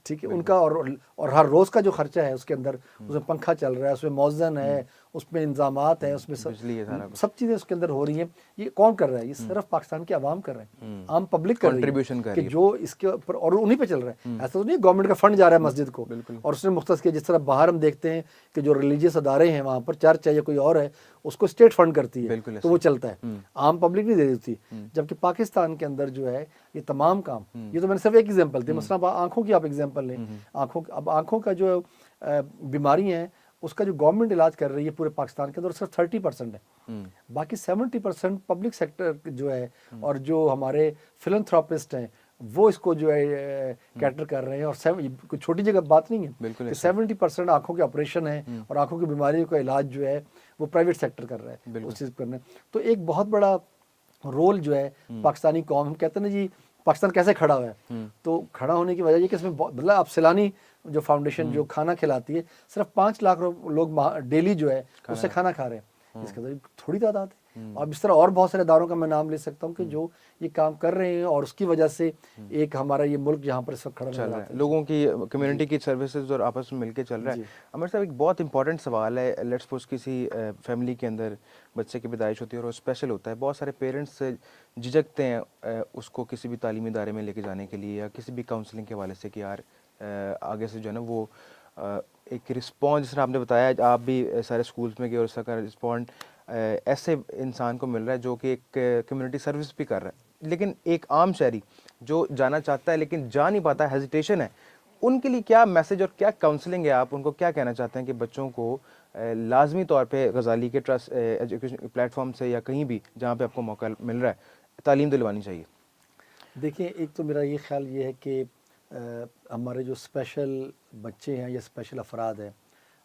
ٹھیک ہے، ان کا اور ہر روز کا جو خرچہ ہے اس کے اندر، اس میں پنکھا چل رہا ہے، اس میں مؤذن ہے، اس میں انضامات ہیں، اس میں سب چیزیں اس کے اندر ہو رہی ہیں، یہ کون کر رہا ہے؟ یہ صرف پاکستان کے عوام کر رہے ہیں، عام پبلک کر رہی ہے، کہ جو اس کے اوپر اور انہی پہ چل رہا ہے۔ ایسا تو نہیں گورنمنٹ کا فنڈ جا رہا ہے مسجد کو اور اس نے مختص کیا، جس طرح باہر ہم دیکھتے ہیں کہ جو ریلیجیس ادارے ہیں وہاں پر چرچ ہے یا کوئی اور ہے، اس کو اسٹیٹ فنڈ کرتی ہے تو وہ چلتا ہے، عام پبلک نہیں دے دیتی۔ جبکہ پاکستان کے اندر جو ہے یہ تمام کام، یہ تو میں نے صرف ایک ایگزامپل دی، مثلا آنکھوں کی آپ ایگزامپل لیں، اب آنکھوں کا جو بیماری ہیں اس کا جو گورنمنٹ علاج کر رہی ہے پورے پاکستان کے اندر صرف 30% ہے، باقی 70% پبلک سیکٹر جو ہے اور جو ہمارے فلنتھراپسٹ ہیں وہ اس کو جو ہے کیٹر کر رہے ہیں، اور کوئی چھوٹی جگہ بات نہیں ہے کہ 70% آنکھوں کے آپریشن ہیں اور آنکھوں کی بیماریوں کا علاج جو ہے وہ پرائیویٹ سیکٹر کر رہا ہے اس چیز کرنا ہے۔ تو ایک بہت بڑا رول جو ہے پاکستانی قوم، ہم کہتے ہیں نا جی پاکستان کیسے کھڑا ہوا ہے، تو کھڑا ہونے کی وجہ یہ کہ اس میں مطلب آپ سیلانی جو فاؤنڈیشن جو کھانا کھلاتی ہے، صرف 5 لاکھ لوگ ڈیلی جو ہے اس سے کھانا کھا رہے ہیں، اس کے اندر تھوڑی تعداد ہے۔ اور اس طرح اور بہت سارے اداروں کا میں نام لے سکتا ہوں کہ جو یہ کام کر رہے ہیں، اور اس کی وجہ سے ایک ہمارا یہ ملک جہاں پر اس وقت کھڑا نظر آتا ہے، لوگوں کی کمیونٹی کی سروسز اور آپس میں مل کے چل رہا ہے۔ عمر صاحب، ایک بہت امپورٹنٹ سوال ہے، لیٹس سپوز کسی فیملی کے اندر بچے کی پیدائش ہوتی ہے اور وہ اسپیشل ہوتا ہے، بہت سارے پیرنٹس جھجکتے ہیں اس کو کسی بھی تعلیمی ادارے میں لے کے جانے کے لیے یا کسی بھی کاؤنسلنگ کے حوالے سے کہ یار آگے سے جو ہے نا وہ ایک رسپانس، جس طرح آپ نے بتایا آپ بھی سارے اسکولس میں گئے اور اس کا رسپونڈ ایسے انسان کو مل رہا ہے جو کہ ایک کمیونٹی سروس بھی کر رہا ہے، لیکن ایک عام شہری جو جانا چاہتا ہے لیکن جا نہیں پاتا، ہیزیٹیشن ہے، ان کے لیے کیا میسج اور کیا کاؤنسلنگ ہے؟ آپ ان کو کیا کہنا چاہتے ہیں کہ بچوں کو لازمی طور پہ غزالی کے ٹرسٹ ایجوکیشن پلیٹ فارم سے یا کہیں بھی جہاں پہ آپ کو موقع مل رہا ہے تعلیم دلوانی چاہیے؟ دیکھیں، ایک تو میرا یہ خیال یہ ہے کہ ہمارے جو اسپیشل بچے ہیں یا اسپیشل افراد ہیں،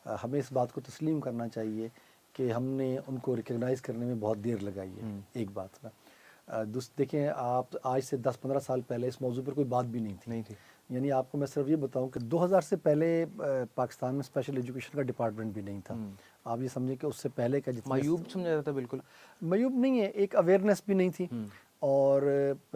ہمیں اس بات کو تسلیم کرنا چاہیے کہ ہم نے ان کو ریکگنائز کرنے میں بہت دیر لگائی ہے، ایک بات نا۔ دیکھیں، آپ آج سے 10-15 سال پہلے اس موضوع پر کوئی بات بھی نہیں تھی، یعنی آپ کو میں صرف یہ بتاؤں کہ 2000 سے پہلے پاکستان میں اسپیشل ایجوکیشن کا ڈپارٹمنٹ بھی نہیں تھا۔ آپ یہ سمجھیں کہ اس سے پہلے کا جتنا معیوب سمجھا جاتا تھا، بالکل معیوب نہیں ہے، ایک اویئرنیس بھی نہیں تھی، اور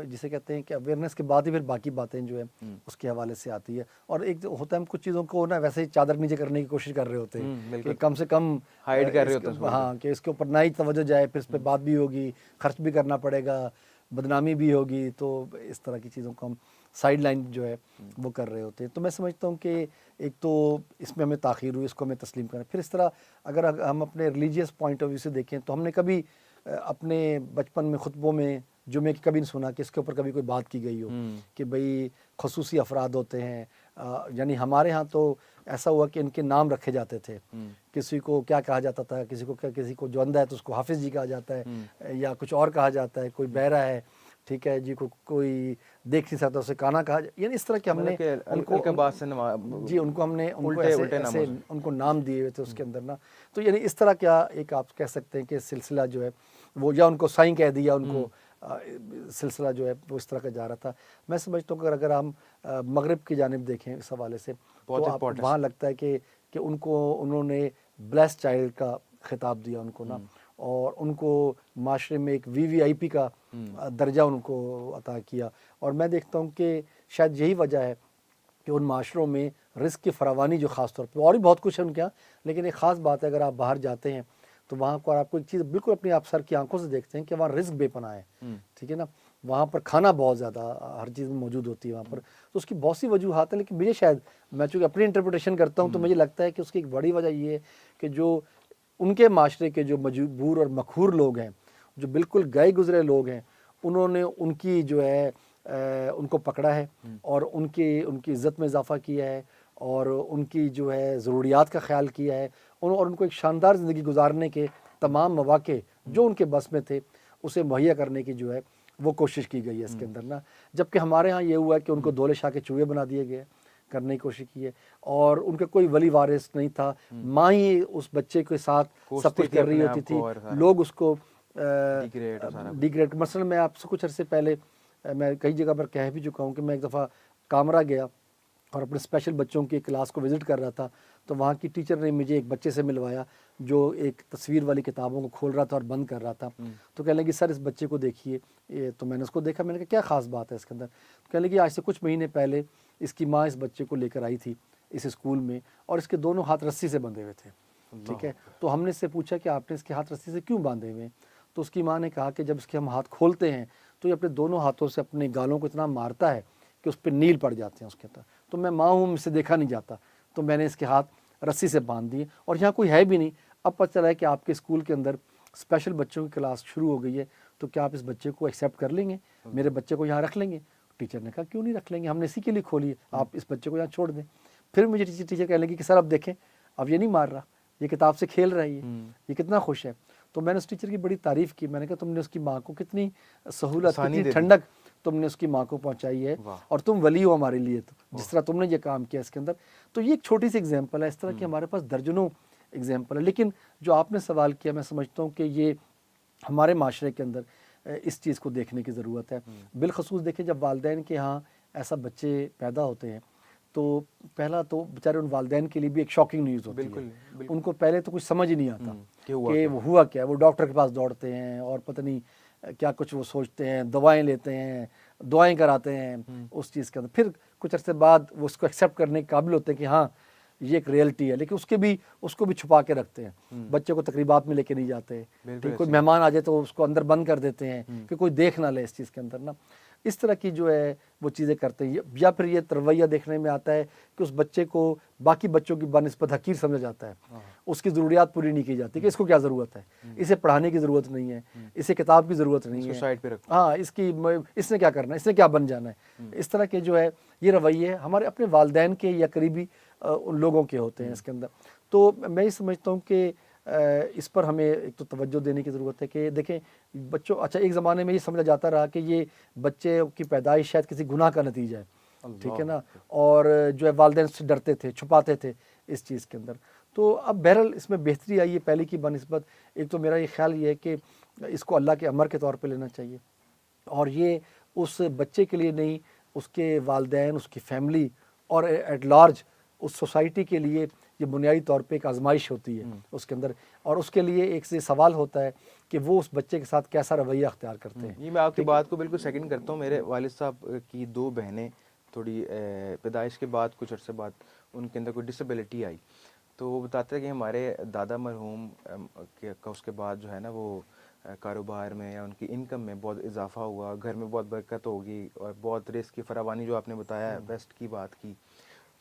جسے کہتے ہیں کہ اویئرنیس کے بعد ہی پھر باقی باتیں جو ہیں اس کے حوالے سے آتی ہے، اور ایک ہوتا ہے ہم کچھ چیزوں کو نا ویسے ہی چادر نیچے کرنے کی کوشش کر رہے ہوتے ہیں کہ کم سے کم ہائڈ کر رہے ہوتے ہیں، ہاں، کہ اس کے اوپر نہ ہی توجہ جائے، پھر اس پہ بات بھی ہوگی، خرچ بھی کرنا پڑے گا، بدنامی بھی ہوگی، تو اس طرح کی چیزوں کو ہم سائیڈ لائن جو ہے وہ کر رہے ہوتے ہیں۔ تو میں سمجھتا ہوں کہ ایک تو اس میں ہمیں تاخیر ہوئی، اس کو ہمیں تسلیم کریں۔ پھر اس طرح اگر ہم اپنے ریلیجیس پوائنٹ آف ویو سے دیکھیں تو ہم نے کبھی اپنے بچپن میں خطبوں میں جمعے کی کبھی نہیں سنا کہ اس کے اوپر کبھی کوئی بات کی گئی ہو کہ بھئی خصوصی افراد ہوتے ہیں، یعنی ہمارے ہاں تو ایسا ہوا کہ ان کے نام رکھے جاتے تھے، کسی کو کیا کہا جاتا تھا، کسی کو جو اندھا ہے تو اس کو حافظ جی کہا جاتا ہے، یا کچھ اور کہا جاتا ہے، کوئی بہرا ہے، ٹھیک ہے جی، کوئی دیکھ نہیں سکتا اسے کانا کہا جاتا، یعنی اس طرح کہ ہم نے ان کو جی ان کو ہم نے ایسے ان کو نام دیے ہوئے تھے اس کے اندر نا۔ تو یعنی اس طرح کیا ایک آپ کہہ سکتے ہیں کہ سلسلہ جو ہے وہ، یا ان کو سائیں کہہ دیا، ان کو سلسلہ جو ہے وہ اس طرح کا جا رہا تھا۔ میں سمجھتا ہوں کہ اگر ہم مغرب کی جانب دیکھیں اس حوالے سے تو آپ وہاں لگتا ہے کہ ان کو انہوں نے بلیس چائلڈ کا خطاب دیا ان کو نا، اور ان کو معاشرے میں ایک VVIP کا درجہ ان کو عطا کیا، اور میں دیکھتا ہوں کہ شاید یہی وجہ ہے کہ ان معاشروں میں رزق کی فراوانی جو خاص طور پہ، اور بھی بہت کچھ ہے ان کے یہاں، لیکن ایک خاص بات ہے اگر آپ باہر جاتے ہیں تو وہاں پر آپ کو ایک چیز بالکل اپنی آپ سر کی آنکھوں سے دیکھتے ہیں کہ وہاں رزق بے پناہ ہے، ٹھیک ہے نا، وہاں پر کھانا بہت زیادہ ہر چیز میں موجود ہوتی ہے وہاں پر، تو اس کی بہت سی وجوہات ہیں، لیکن مجھے شاید، میں چونکہ اپنی انٹرپریٹیشن کرتا ہوں تو مجھے لگتا ہے کہ اس کی ایک بڑی وجہ یہ ہے کہ جو ان کے معاشرے کے جو مجبور اور مقہور لوگ ہیں، جو بالکل گئے گزرے لوگ ہیں، انہوں نے ان کی جو ہے ان کو پکڑا ہے اور ان کی عزت میں اضافہ کیا ہے، اور ان کی جو ہے ضروریات کا خیال کیا ہے، اور ان کو ایک شاندار زندگی گزارنے کے تمام مواقع جو ان کے بس میں تھے اسے مہیا کرنے کی جو ہے وہ کوشش کی گئی ہے اس کے اندر نا۔ جبکہ ہمارے ہاں یہ ہوا ہے کہ ان کو دولے شاہ کے چوہے بنا دیے گئے، کرنے کی کوشش کی ہے, اور ان کا کوئی ولی وارث نہیں تھا, ماں ہی اس بچے کے ساتھ سب کچھ کر رہی ہوتی تھی. لوگ اس کو ڈیگریڈ, مثلا میں آپ سے کچھ عرصے پہلے میں کئی جگہ پر کہہ بھی چکا ہوں کہ میں ایک دفعہ کامرا گیا اور اپنے اسپیشل بچوں کی کلاس کو وزٹ کر رہا تھا, تو وہاں کی ٹیچر نے مجھے ایک بچے سے ملوایا جو ایک تصویر والی کتابوں کو کھول رہا تھا اور بند کر رہا تھا. تو کہنے لگی سر اس بچے کو دیکھیے. تو میں نے اس کو دیکھا, میں نے کہا کیا خاص بات ہے اس کے اندر؟ تو کہنے لگی آج سے کچھ مہینے پہلے اس کی ماں اس بچے کو لے کر آئی تھی اس اسکول میں, اور اس کے دونوں ہاتھ رسی سے بندھے ہوئے تھے. ٹھیک ہے, تو ہم نے اس سے پوچھا کہ آپ نے اس کے ہاتھ رسی سے کیوں باندھے ہوئے ہیں؟ تو اس کی ماں نے کہا کہ جب اس کے ہم ہاتھ کھولتے ہیں تو یہ اپنے دونوں ہاتھوں سے اپنے گالوں کو اتنا مارتا ہے کہ اس پہ نیل پڑ جاتے ہیں اس کے اندر. تو میں ماں ہوں, مجھ سے دیکھا نہیں جاتا, تو میں نے اس کے ہاتھ رسی سے باندھ دیے, اور یہاں کوئی ہے بھی نہیں. اب پتہ چلا ہے کہ آپ کے اسکول کے اندر اسپیشل بچوں کی کلاس شروع ہو گئی ہے, تو کیا آپ اس بچے کو ایکسیپٹ کر لیں گے, میرے بچے کو یہاں رکھ لیں گے؟ ٹیچر نے کہا کیوں نہیں رکھ لیں گے, ہم نے اسی کے لیے کھولی ہے, آپ اس بچے کو یہاں چھوڑ دیں. پھر مجھے ٹیچر کہنے لگی کہ سر اب دیکھیں, اب یہ نہیں مار رہا, یہ کتاب سے کھیل رہا ہے, یہ کتنا خوش ہے. تو میں نے اس ٹیچر کی بڑی تعریف کی, میں نے کہا تم نے اس کی ماں کو کتنی سہولت, کتنی ٹھنڈک تم نے اس کی ماں کو پہنچائی ہے, اور تم ولی ہو ہمارے لیے, تو جس طرح تم نے یہ کام کیا اس کے اندر. تو یہ ایک چھوٹی سی ایگزامپل ہے, اس طرح کی ہمارے پاس درجنوں ایگزامپل ہے. لیکن جو آپ نے سوال کیا, میں سمجھتا ہوں کہ یہ ہمارے معاشرے کے اندر اس چیز کو دیکھنے کی ضرورت ہے. بالخصوص دیکھیں جب والدین کے ہاں ایسا بچے پیدا ہوتے ہیں تو پہلا تو بیچارے ان والدین کے لیے بھی ایک شاکنگ نیوز ہوتی ہے. ان کو پہلے تو کچھ سمجھ ہی نہیں آتا کہ وہ ہوا کیا ہے. وہ ڈاکٹر کے پاس دوڑتے ہیں اور پتہ نہیں کیا کچھ وہ سوچتے ہیں, دوائیں لیتے ہیں, دعائیں کراتے ہیں اس چیز کے اندر. پھر کچھ عرصے بعد وہ اس کو ایکسیپٹ کرنے کے قابل ہوتے ہیں کہ ہاں یہ ایک ریئلٹی ہے, لیکن اس کو بھی چھپا کے رکھتے ہیں. بچے کو تقریبات میں لے کے نہیں جاتے, کوئی مہمان آ جائے تو اس کو اندر بند کر دیتے ہیں کہ کوئی دیکھ نہ لے اس چیز کے اندر نا. اس طرح کی جو ہے وہ چیزیں کرتے ہیں. یا پھر یہ رویہ دیکھنے میں آتا ہے کہ اس بچے کو باقی بچوں کی بنسبت حقیر سمجھا جاتا ہے, اس کی ضروریات پوری نہیں کی جاتی کہ اس کو کیا ضرورت ہے, اسے پڑھانے کی ضرورت نہیں ہے, اسے کتاب کی ضرورت نہیں ہے, ہاں اس نے کیا کرنا ہے, اس نے کیا بن جانا ہے. اس طرح کے جو ہے یہ رویے ہمارے اپنے والدین کے یا قریبی ان لوگوں کے ہوتے ہیں اس کے اندر. تو میں یہ سمجھتا ہوں کہ اس پر ہمیں ایک تو توجہ دینے کی ضرورت ہے کہ دیکھیں بچوں, اچھا ایک زمانے میں یہ سمجھا جاتا رہا کہ یہ بچے کی پیدائش شاید کسی گناہ کا نتیجہ ہے, ٹھیک ہے نا, اور جو ہے والدین سے ڈرتے تھے, چھپاتے تھے اس چیز کے اندر. تو اب بہرحال اس میں بہتری آئی ہے پہلے کی بنسبت. ایک تو میرا یہ خیال یہ ہے کہ اس کو اللہ کے امر کے طور پہ لینا چاہیے, اور یہ اس بچے کے لیے نہیں, اس کے والدین, اس کی فیملی اور ایٹ لارج اس سوسائٹی کے لیے یہ بنیادی طور پہ ایک آزمائش ہوتی ہے اس کے اندر. اور اس کے لیے ایک سے سوال ہوتا ہے کہ وہ اس بچے کے ساتھ کیسا رویہ اختیار کرتے ہیں. یہ میں آپ کی بات کو بالکل سیکنڈ کرتا ہوں. میرے والد صاحب کی 2 بہنیں تھوڑی پیدائش کے بعد کچھ عرصے بعد ان کے اندر کوئی ڈسیبلٹی آئی, تو وہ بتاتے ہیں کہ ہمارے دادا مرحوم کا اس کے بعد جو ہے نا وہ کاروبار میں یا ان کی انکم میں بہت اضافہ ہوا, گھر میں بہت برکت ہوگی, اور بہت رزق کی فراوانی جو آپ نے بتایا بیسٹ کی بات کی.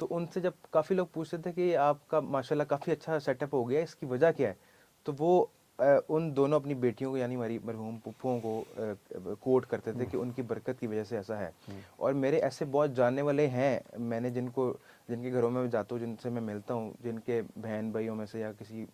تو ان سے جب کافی لوگ پوچھتے تھے کہ آپ کا ماشاءاللہ کافی اچھا سیٹ اپ ہو گیا, اس کی وجہ کیا ہے, تو وہ ان دونوں اپنی بیٹیوں کو یعنی ہماری مرحوم پھپھوؤں کو کوٹ کرتے تھے کہ ان کی برکت کی وجہ سے ایسا ہے. اور میرے ایسے بہت جاننے والے ہیں, میں نے جن کے گھروں میں جاتا ہوں, جن سے میں ملتا ہوں, جن کے بہن بھائیوں میں سے یا کسی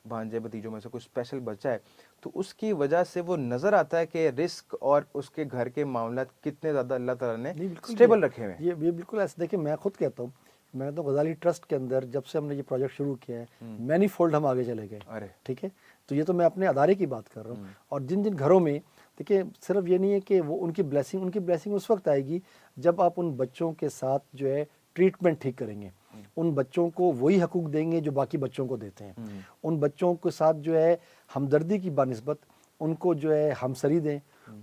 بھانجے بھتیجوں میں سے کوئی اسپیشل بچہ ہے, تو اس کی وجہ سے وہ نظر آتا ہے کہ رزق اور اس کے گھر کے معاملات کتنے زیادہ اللہ تعالیٰ نے اسٹیبل رکھے ہوئے ہیں. یہ بالکل ایسے دیکھیں, میں خود کہتا ہوں, میں تو غزالی ٹرسٹ کے اندر جب سے ہم نے یہ پروجیکٹ شروع کیا ہے مینی فولڈ ہم آگے چلے گئے, ٹھیک ہے. تو یہ تو میں اپنے ادارے کی بات کر رہا ہوں. اور جن گھروں میں دیکھیں صرف یہ نہیں ہے کہ وہ ان کی بلیسنگ اس وقت آئے گی جب آپ ان بچوں کے ساتھ جو ہے ٹریٹمنٹ ٹھیک کریں گے, ان بچوں کو وہی حقوق دیں گے جو باقی بچوں کو دیتے ہیں, ان بچوں کے ساتھ جو ہے ہمدردی کی بنسبت ان کو جو ہے ہمسری دیں,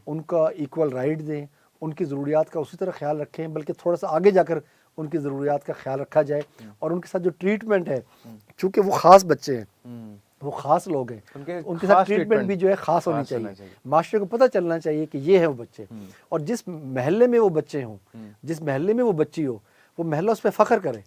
ان کا ایکول رائٹ دیں, ان کی ضروریات کا اسی طرح خیال رکھیں, بلکہ تھوڑا سا آگے جا کر ان کی ضروریات کا خیال رکھا جائے. اور ان کے ساتھ جو ٹریٹمنٹ ہے, چونکہ وہ خاص بچے ہیں, وہ خاص لوگ ہیں, ان کے ساتھ ٹریٹمنٹ بھی جو ہے خاص ہونی چاہیے. معاشرے کو پتہ چلنا چاہیے کہ یہ ہے وہ بچے, اور جس محلے میں وہ بچے ہوں, جس محلے میں وہ بچی ہو, وہ محلہ اس پہ فخر کرے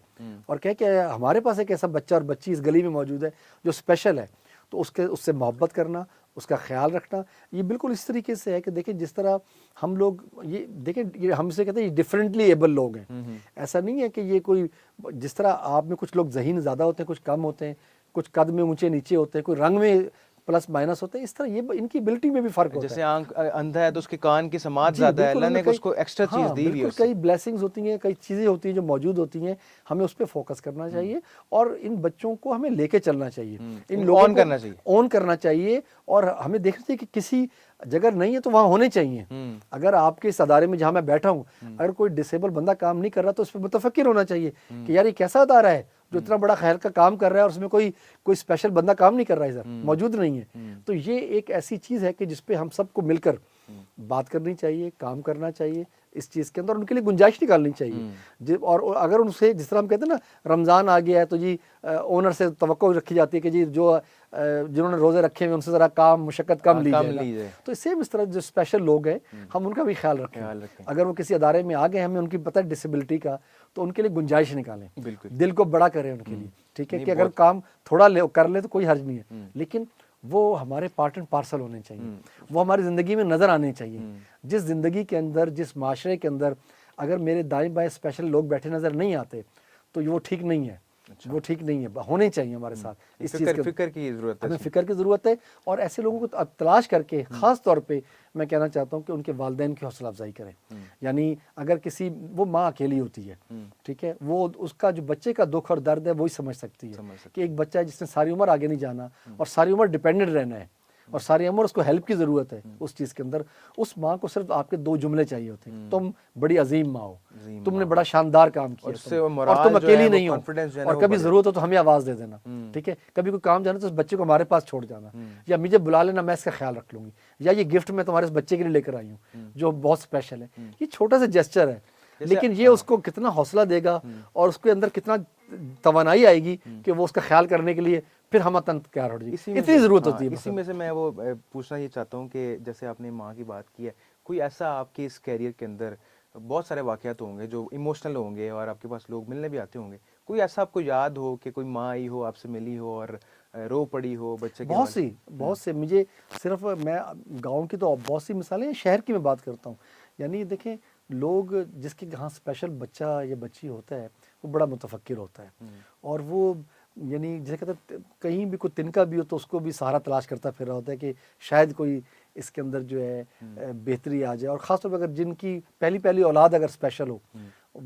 اور کہے کہ ہمارے پاس ایک ایسا بچہ اور بچی اس گلی میں موجود ہے جو اسپیشل ہے. تو اس سے محبت کرنا, اس کا خیال رکھنا, یہ بالکل اس طریقے سے ہے کہ دیکھیں جس طرح ہم لوگ یہ دیکھیں, یہ ہم سے کہتے ہیں یہ ڈفرینٹلی ایبل لوگ ہیں. ایسا نہیں ہے کہ یہ کوئی, جس طرح آپ میں کچھ لوگ ذہین زیادہ ہوتے ہیں, کچھ کم ہوتے ہیں, کچھ قد میں اونچے نیچے ہوتے ہیں, کوئی رنگ میں پلس مائنس ہوتے ہیں. اس طرح یہ ان کی ابلٹی میں بھی فرق ہوتا ہے. جیسے آنکھ اندھا ہے تو اس کے کان کی سماعت جی زیادہ ہے, بالکل, اللہ نے ہمیں اس کو ایکسٹرا چیز دی ہوئی ہے. بالکل کئی بلیسنگز ہوتی ہیں, کئی چیزیں ہوتی ہیں جو موجود ہوتی ہیں, ہمیں اس پہ فوکس کرنا چاہیے اور ان بچوں کو ہمیں لے کے چلنا چاہیے, ان لوگوں آن کرنا چاہیے, آن کرنا چاہیے, اور ہمیں دیکھنا چاہیے کہ کسی جگہ نہیں ہے تو وہاں ہونے چاہیے. اگر آپ کے اس ادارے میں جہاں میں بیٹھا ہوں اگر کوئی ڈسیبل بندہ کام نہیں کر رہا تو اس پہ متفکر ہونا چاہیے کہ یار یہ کیسا ادارہ ہے جو اتنا بڑا خیر کا کام کر رہا ہے اور اس میں کوئی اسپیشل بندہ کام نہیں کر رہا ہے, سر موجود نہیں ہے. تو یہ ایک ایسی چیز ہے کہ جس پہ ہم سب کو مل کر بات کرنی چاہیے, کام کرنا چاہیے اس چیز کے اندر, ان کے لیے گنجائش نکالنی چاہیے. اور اگر ان سے جس طرح ہم کہتے ہیں نا رمضان آ گیا ہے تو جی اونر سے توقع رکھی جاتی ہے کہ جی جو جنہوں نے روزے رکھے ہیں ان سے ذرا کام مشقت کم لی جائے, تو سیم اس طرح جو اسپیشل لوگ ہیں ہم ان کا بھی خیال رکھیں. اگر وہ کسی ادارے میں آ گئے ہمیں ان کی پتہ ہے ڈسیبلٹی کا, تو ان کے لیے گنجائش نکالیں, دل کو بڑا کریں ان کے لیے. ٹھیک ہے کہ اگر کام تھوڑا کر لے تو کوئی حرج نہیں ہے, لیکن وہ ہمارے پارٹ اینڈ پارسل ہونے چاہیے, وہ ہماری زندگی میں نظر آنے چاہیے. جس زندگی کے اندر, جس معاشرے کے اندر اگر میرے دائیں بائیں اسپیشل لوگ بیٹھے نظر نہیں آتے تو وہ ٹھیک نہیں ہے, وہ ٹھیک نہیں ہے. ہونے چاہیے ہمارے ساتھ. اس چیز فکر کی ضرورت ہے, ہمیں فکر کی ضرورت ہے, اور ایسے لوگوں کو تلاش کر کے خاص طور پہ میں کہنا چاہتا ہوں کہ ان کے والدین کی حوصلہ افزائی کریں. یعنی اگر کسی وہ ماں اکیلی ہوتی ہے, ٹھیک ہے, وہ اس کا جو بچے کا دکھ اور درد ہے وہی سمجھ سکتی ہے کہ ایک بچہ ہے جس نے ساری عمر آگے نہیں جانا اور ساری عمر ڈیپینڈنٹ رہنا ہے اور ساری عمر اس کو ہیلپ کی ضرورت ہے اس چیز کے اندر. اس ماں کو صرف آپ کے 2 جملے چاہیے ہوتے ہیں, تم بڑی عظیم ماں ہو, تم نے بڑا شاندار کام کیا, اور تم اکیلی نہیں ہو, اور کبھی ضرورت ہو تو ہمیں آواز دے دینا. ٹھیک ہے, کبھی کوئی کام جانا تو اس بچے کو ہمارے پاس چھوڑ جانا, یا مجھے بلا لینا, میں اس کا خیال رکھ لوں گی, یا یہ گفٹ میں تمہارے اس بچے کے لیے لے کر آئی ہوں جو بہت اسپیشل ہے. یہ چھوٹا سا جیسچر ہے, لیکن یہ اس کو کتنا حوصلہ دے گا اور اس کے اندر کتنا توانائی آئے گی کہ وہ اس کا خیال کرنے کے لیے پھر ہم تیار ہو جائے. اتنی ضرورت ہوتی ہے. اسی میں سے میں وہ پوچھنا یہ چاہتا ہوں کہ جیسے آپ نے ماں کی بات کی ہے, کوئی ایسا آپ کے اس کیریئر کے اندر بہت سارے واقعات ہوں گے جو ایموشنل ہوں گے اور آپ کے پاس لوگ ملنے بھی آتے ہوں گے, کوئی ایسا آپ کو یاد ہو کہ کوئی ماں آئی ہو, آپ سے ملی ہو اور رو پڑی ہو بچے کے؟ بہت سے مجھے صرف میں گاؤں کی تو بہت سی مثالیں ہیں, شہر کی میں بات کرتا ہوں. یعنی دیکھیں لوگ جس کے یہاں اسپیشل بچہ یا بچی ہوتا ہے وہ بڑا متفکر ہوتا ہے, اور وہ یعنی جیسے کہتے ہیں کہیں بھی کوئی تنکا بھی ہو تو اس کو بھی سہارا تلاش کرتا پھر رہا ہوتا ہے کہ شاید کوئی اس کے اندر جو ہے بہتری آ جائے. اور خاص طور پہ اگر جن کی پہلی اولاد اگر اسپیشل ہو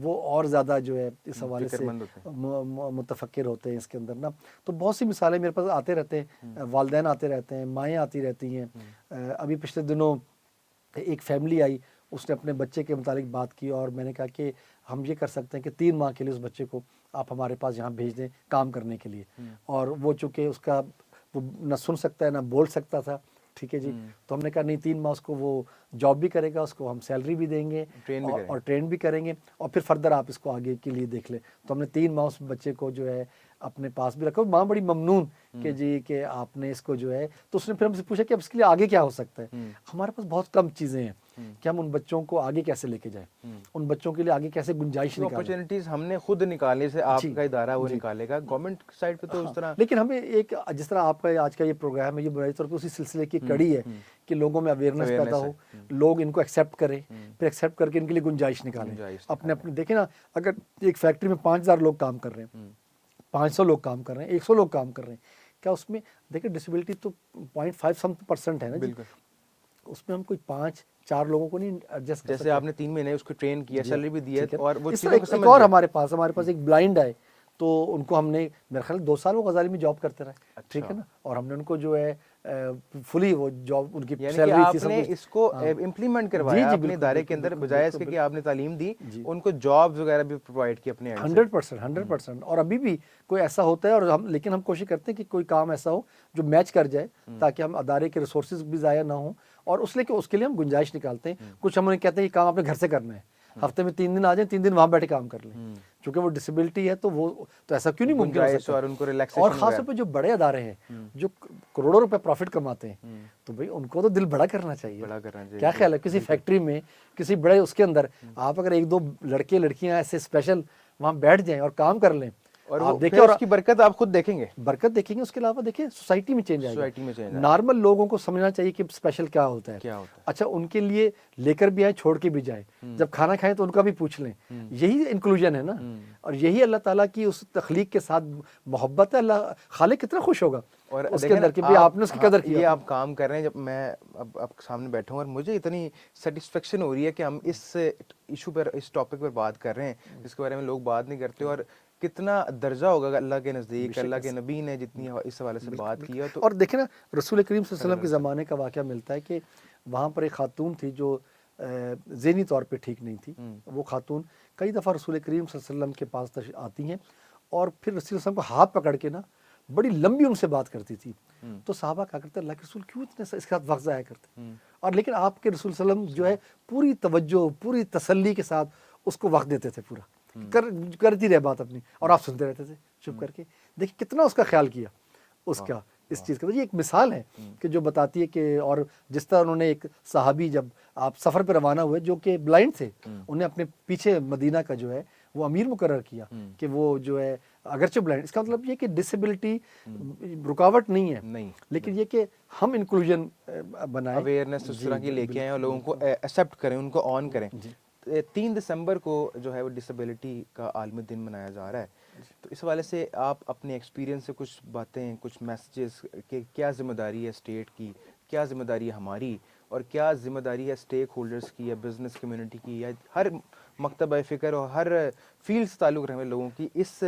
وہ اور زیادہ جو ہے اس حوالے سے متفکر ہوتے ہیں اس کے اندر نا. تو بہت سی مثالیں میرے پاس آتے رہتے ہیں, والدین آتے رہتے ہیں, مائیں آتی رہتی ہیں. ابھی پچھلے دنوں ایک فیملی آئی, اس نے اپنے بچے کے متعلق بات کی اور میں نے کہا کہ ہم یہ کر سکتے ہیں کہ 3 ماہ کے لیے اس بچے کو آپ ہمارے پاس یہاں بھیج دیں کام کرنے کے لیے. اور وہ چونکہ اس کا وہ نہ سن سکتا ہے نہ بول سکتا تھا, ٹھیک ہے جی, تو ہم نے کہا نہیں 3 ماہ اس کو وہ جاب بھی کرے گا, اس کو ہم سیلری بھی دیں گے اور ٹرین بھی کریں گے, اور پھر فردر آپ اس کو آگے کے لیے دیکھ لیں. تو ہم نے 3 ماہ اس بچے کو جو ہے اپنے پاس بھی رکھا. ماں بڑی ممنون کہ جی کہ آپ نے اس کو جو ہے, تو اس نے پھر ہم سے پوچھا کہ اب اس کے لیے آگے کیا ہو سکتا ہے. ہمارے پاس بہت کم چیزیں ہیں کہ ہم ان بچوں کو آگے کیسے لے کے جائیں, ان بچوں کے لیے آگے کیسے گنجائش نکالیں. اپرچونٹیز ہم نے خود نکالنے سے آپ کا ادارہ وہ نکالے گا, گورنمنٹ سائڈ پہ تو اس طرح. لیکن ہمیں ایک جس طرح آپ کا آج کا یہ پروگرام ہے یہ بنیادی طور پہ اسی سلسلے کی کڑی ہے کہ لوگوں میں اویئرنیس پیدا ہو, لوگ ان کو ایکسیپٹ کریں, پھر ایکسیپٹ کر کے ان کے لیے گنجائش نکالیں. اپنے دیکھیں نا, اگر ایک فیکٹری میں 5000 لوگ کام کر رہے ہیں, 500 لوگ کام کر رہے ہیں, 100 لوگ کام کر رہے ہیں, کیا اس میں دیکھیں ڈسیبلٹی تو 0.5% ہے نا جی, اس میں ہم کوئی 5-4 لوگوں کو نہیں ایڈجسٹ کر سکتے. جیسے آپ نے 3 مہینے اس کو ٹرین کیا, سیلری بھی دی ہے, اور وہ ایک اور ہمارے پاس ایک بلائنڈ آئے تو ان کو ہم نے میرے خیال 2 سال وہ غزالی میں جاب کرتے رہے, ٹھیک ہے نا, اور ہم نے ان کو جو ہے فلی وہ جاب ان کی سیلری تھی, آپ نے اس کو امپلیمنٹ کروایا اپنے ادارے کے اندر, بجائے اس کے کہ آپ نے تعلیم دی, ان کو جابز وغیرہ بھی پرووائڈ کی اپنے 100%. اور ابھی بھی کوئی ایسا ہوتا ہے, اور ہم لیکن ہم کوشش کرتے ہیں کہ کوئی کام ایسا ہو جو میچ کر جائے تاکہ ہم ادارے کے ریسورسز بھی ضائع نہ ہوں, اور اس کے لیے ہم گنجائش نکالتے ہیں. کچھ ہم انہیں کہتے ہیں یہ کام آپ نے گھر سے کرنا ہے, ہفتے میں 3 دن آ جائیں, 3 دن وہاں بیٹھے کام کر لیں, چونکہ وہ ڈسیبلٹی ہے تو وہ تو ایسا کیوں نہیں ممکن ہو سکتا. اور خاص طور پہ جو بڑے ادارے ہیں جو کروڑوں روپے پروفٹ کماتے ہیں, تو بھائی ان کو تو دل بڑا کرنا چاہیے. کیا خیال ہے, کسی فیکٹری میں کسی بڑے اس کے اندر آپ اگر 1-2 لڑکے لڑکیاں ایسے اسپیشل وہاں بیٹھ جائیں اور کام کر لیں, اور آپ وہ دیکھیں پھر اور اس کی برکت آپ خود دیکھیں گے، برکت دیکھیں گے. اس کے علاوہ دیکھیں سوسائٹی میں چینج آئے سوسائٹی میں گا. چینج نارمل لوگوں کو سمجھنا چاہیے کہ اسپیشل کیا ہوتا ہے. کیا ہوتا اچھا ان کے لیے لے کر بھی آئیں چھوڑ کے بھی جائیں, جب کھانا کھائیں تو ان کا بھی پوچھ لیں. یہی انکلوژن ہے نا, اور یہی اللہ تعالیٰ کی اس تخلیق کے ساتھ محبت ہے. اللہ خالق کتنا خوش ہوگا اور اس کے دیکھیں اندر کہ بھئی آپ نے اس کی قدر یہ کیا. آپ کام کر رہے ہیں. جب میں اب آپ کے سامنے بیٹھا ہوں اور مجھے اتنی سیٹسفیکشن ہو رہی ہے کہ ہم اس ایشو پر, اس ٹاپک پر بات کر رہے ہیں جس کے بارے میں لوگ بات نہیں کرتے, اور کتنا درجہ ہوگا اللہ کے نزدیک. اللہ کے نبی نے جتنی اس حوالے سے بات کی ہے. تو اور دیکھیں نا رسول کریم صلی اللہ علیہ وسلم کے زمانے کا واقعہ ملتا ہے کہ وہاں پر ایک خاتون تھی جو ذہنی طور پہ ٹھیک نہیں تھی. وہ خاتون کئی دفعہ رسول کریم صلی اللہ علیہ وسلم کے پاس آتی ہیں اور پھر رسول اللہ علیہ وسلم کو ہاتھ پکڑ کے نا بڑی لمبی ان سے بات کرتی تھی. تو صحابہ کہا کرتے اللہ کے رسول کیوں اتنے اس کے ساتھ وقت ضائع کرتے, اور لیکن آپ کے رسول صلی اللہ علیہ وسلم جو ہے پوری توجہ پوری تسلی کے ساتھ اس کو وقت دیتے تھے پورا, کرتی رہے بات اپنی اور آپ سنتے رہتے تھے چپ کر کے. دیکھیں کتنا اس کا خیال کیا اس کا اس چیز کا. یہ ایک مثال ہے کہ جو بتاتی ہے کہ, اور جس طرح انہوں نے ایک صحابی جب آپ سفر پہ روانہ ہوئے جو کہ بلائنڈ تھے, انہیں اپنے پیچھے مدینہ کا جو ہے وہ امیر مقرر کیا کہ وہ جو ہے اگرچہ بلائنڈ, اس کا مطلب یہ کہ ڈسیبلٹی رکاوٹ نہیں ہے, لیکن یہ کہ ہم انکلوژن بنائیں, اویئرنیس اس طرح کی لے کے آئیں اور لوگوں کو ایکسیپٹ کریں, ان کو آن کریں. 3 دسمبر کو جو ہے وہ ڈسیبلٹی کا عالمی دن منایا جا رہا ہے. تو اس حوالے سے آپ اپنے ایکسپیرینس سے کچھ باتیں, کچھ میسیجز کہ کیا ذمہ داری ہے اسٹیٹ کی, کیا ذمہ داری ہے ہماری, اور کیا ذمہ داری ہے اسٹیک ہولڈرز کی یا بزنس کمیونٹی کی یا ہر مکتبہ فکر اور ہر فیلڈ سے تعلق رہنے والے لوگوں کی. اس